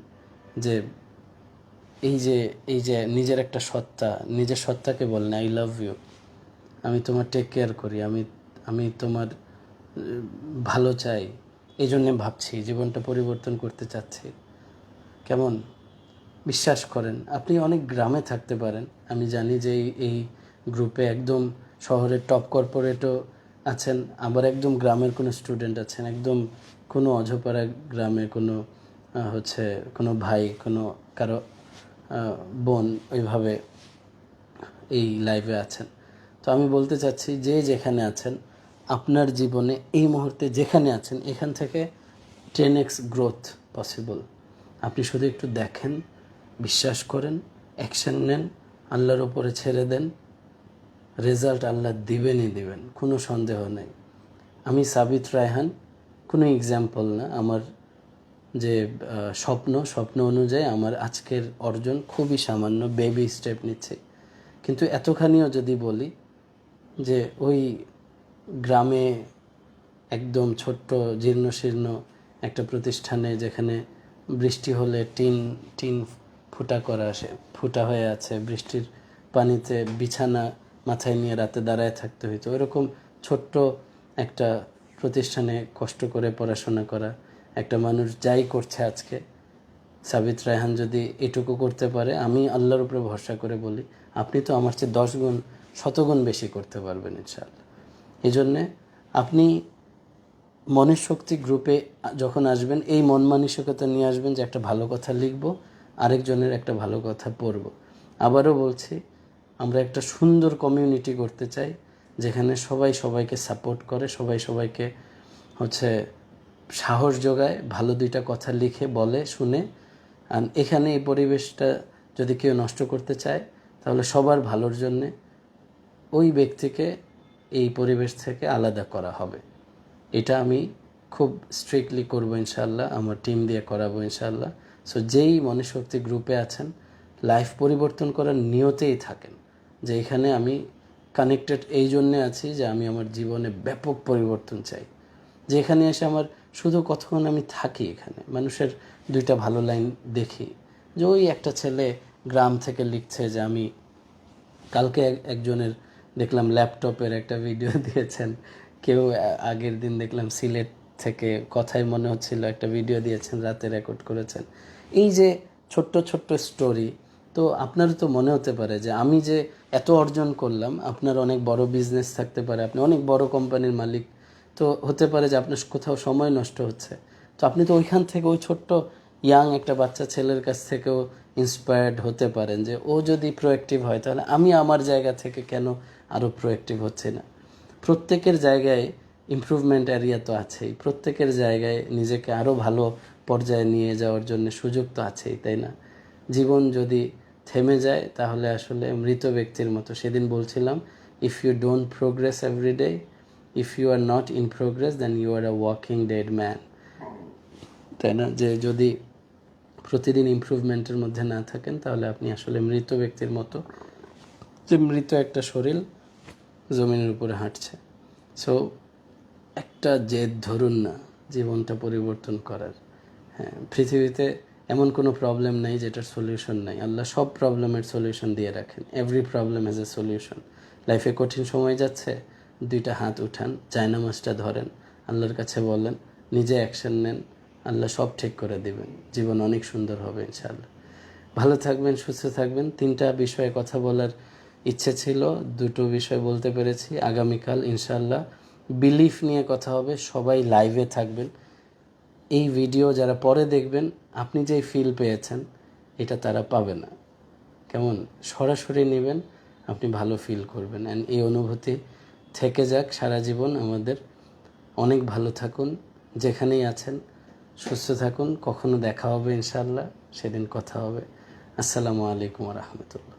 যে এই যে নিজের একটা সত্তা, নিজের সত্তাকে বলেন আই লাভ ইউ, আমি তোমার টেক কেয়ার করি, আমি তোমার ভালো চাই, এই জন্যে ভাবছি, জীবনটা পরিবর্তন করতে চাচ্ছি, কেমন? বিশ্বাস করেন, আপনি অনেক গ্রামে থাকতে পারেন, আমি জানি যে এই গ্রুপে একদম শহরের টপ কর্পোরেটও আছেন, আবার একদম গ্রামের কোনো স্টুডেন্ট আছেন, একদম কোনো অঝপাড়া গ্রামে কোনো হচ্ছে কোনো ভাই, কোনো কারো বোন ওইভাবে এই লাইভে আছেন। তো আমি বলতে চাচ্ছি যে যেখানে আছেন, আপনার জীবনে এই মুহূর্তে যেখানে আছেন এখান থেকে 10x গ্রোথ পসিবল। আপনি শুধু একটু দেখেন, বিশ্বাস করেন, অ্যাকশন নেন, আল্লাহর ওপরে ছেড়ে দেন, রেজাল্ট আল্লাহ দিবেনই দিবেন, কোনো সন্দেহ নেই। আমি সাবিত রায়হান, কোনো এক্সাম্পল না, আমার যে স্বপ্ন অনুযায়ী আমার আজকের অর্জন খুবই সামান্য, বেবি স্টেপ নিচ্ছে। কিন্তু এতখানিও যদি বলি যে ওই গ্রামে একদম ছোট্ট জীর্ণশীর্ণ একটা প্রতিষ্ঠানে, যেখানে বৃষ্টি হলে টিন ফুটা হয়ে আছে, বৃষ্টির পানিতে বিছানা মাথায় নিয়ে রাতে দাঁড়ায় থাকতে হইতো, ওইরকম ছোট্ট একটা প্রতিষ্ঠানে কষ্ট করে পড়াশোনা করা একটা মানুষ যাই করছে আজকে, সাবিত রায়হান যদি এটুকু করতে পারে, আমি আল্লাহর উপরে ভরসা করে বলি আপনি তো আমার চেয়ে 10 গুণ 100 গুণ বেশি করতে পারবেন ইনশাআল্লাহ। এই জন্যে আপনি মনের শক্তি গ্রুপে যখন আসবেন, এই মন মানসিকতা নিয়ে আসবেন যে একটা ভালো কথা লিখব, আরেকজনের একটা ভালো কথা পড়ব। আবারও বলছি, আমরা একটা সুন্দর কমিউনিটি করতে চাই, যেখানে সবাই সবাইকে সাপোর্ট করে, সবাই সবাইকে হচ্ছে সাহস যোগায়, ভালো দুইটা কথা লিখে বলে শুনে। আর এখানে এই পরিবেশটা যদি কেউ নষ্ট করতে চায়, তাহলে সবার ভালোর জন্যে ওই ব্যক্তিকে এই পরিবেশ থেকে আলাদা করা হবে। এটা আমি খুব স্ট্রিক্টলি করবো ইনশাআল্লাহ, আমার টিম দিয়ে করাবো ইনশাআল্লাহ। সো যেই মনশক্তি গ্রুপে আছেন, লাইফ পরিবর্তন করার নিয়তেই থাকেন যে এখানে আমি কানেক্টেড এই জন্যে আছি যে আমি আমার জীবনে ব্যাপক পরিবর্তন চাই, যে এখানে এসে আমার শুধু কতক্ষণ আমি থাকি, এখানে মানুষের দুইটা ভালো লাইন দেখি, যে ওই একটা ছেলে গ্রাম থেকে লিখছে যে আমি কালকে একজনের দেখলাম ল্যাপটপের একটা ভিডিও দিয়েছেন, কেউ আগের দিন দেখলাম সিলেট থেকে কথাই মনে হচ্ছিল একটা ভিডিও দিয়েছেন, রাতে রেকর্ড করেছেন। এই যে ছোট্ট ছোট্ট স্টোরি, তো আপনারও তো মনে হতে পারে যে আমি যে এত অর্জন করলাম, আপনার অনেক বড় বিজনেস থাকতে পারে, আপনি অনেক বড় কোম্পানির মালিক, তো হতে পারে যে আপনার কোথাও সময় নষ্ট হচ্ছে, তো আপনি তো ওইখান থেকে ওই ছোট্ট ইয়াং একটা বাচ্চা ছেলের কাছ থেকেও ইন্সপায়ার্ড হতে পারেন যে ও যদি প্রোঅ্যাক্টিভ হয় তাহলে আমি আমার জায়গা থেকে কেন আরও প্রোঅ্যাক্টিভ হচ্ছে না। প্রত্যেকের জায়গায় ইমপ্রুভমেন্ট এরিয়া তো আছেই, প্রত্যেকের জায়গায় নিজেকে আরও ভালো পর্যায়ে নিয়ে যাওয়ার জন্য সুযোগ তো আছেই, তাই না? জীবন যদি থেমে যায় তাহলে আসলে মৃত ব্যক্তির মতো। সেদিন বলছিলাম, if you don't progress every day, if you are not in progress then you are a walking dead man, তাই না? যে যদি প্রতিদিন ইমপ্রুভমেন্টের মধ্যে না থাকেন তাহলে আপনি আসলে মৃত ব্যক্তির মতো, যে মৃত একটা শরীর জমিনের উপরে হাঁটছে। সো একটা জেদ ধরুন না জীবনটা পরিবর্তন করার। হ্যাঁ, পৃথিবীতে এমন কোনো প্রবলেম নেই যেটার সলিউশন নাই। আল্লাহ সব প্রবলেমের সলিউশন দিয়ে রাখেন। Every problem has a solution. লাইফে কঠিন সময় যাচ্ছে, দুইটা হাত উঠান, জায়নামাজটা ধরেন, আল্লাহর কাছে বলেন, নিজে অ্যাকশন নেন, আল্লাহ সব ঠিক করে দিবেন। জীবন অনেক সুন্দর হবে ইনশাআল্লাহ। ভালো থাকবেন, সুস্থ থাকবেন। 3টা বিষয়ে কথা বলার ইচ্ছে ছিল, 2টো বিষয় বলতে পেরেছি। আগামীকাল ইনশাআল্লাহ বিলিফ নিয়ে কথা হবে। সবাই লাইভে থাকবেন। এই ভিডিও যারা পরে দেখবেন, আপনি যেই ফিল পেয়েছেন এটা তারা পাবে না। কেমন? সরাসরি নেবেন, আপনি ভালো ফিল করবেন। অ্যান্ড এই অনুভূতি থেকে যাক সারা জীবন আমাদের। অনেক ভালো থাকুন, যেখানেই আছেন সুস্থ থাকুন। কখনো দেখা হবে ইনশাআল্লাহ, সেদিন কথা হবে। আসসালামু আলাইকুম ওয়া রাহমাতুল্লাহ।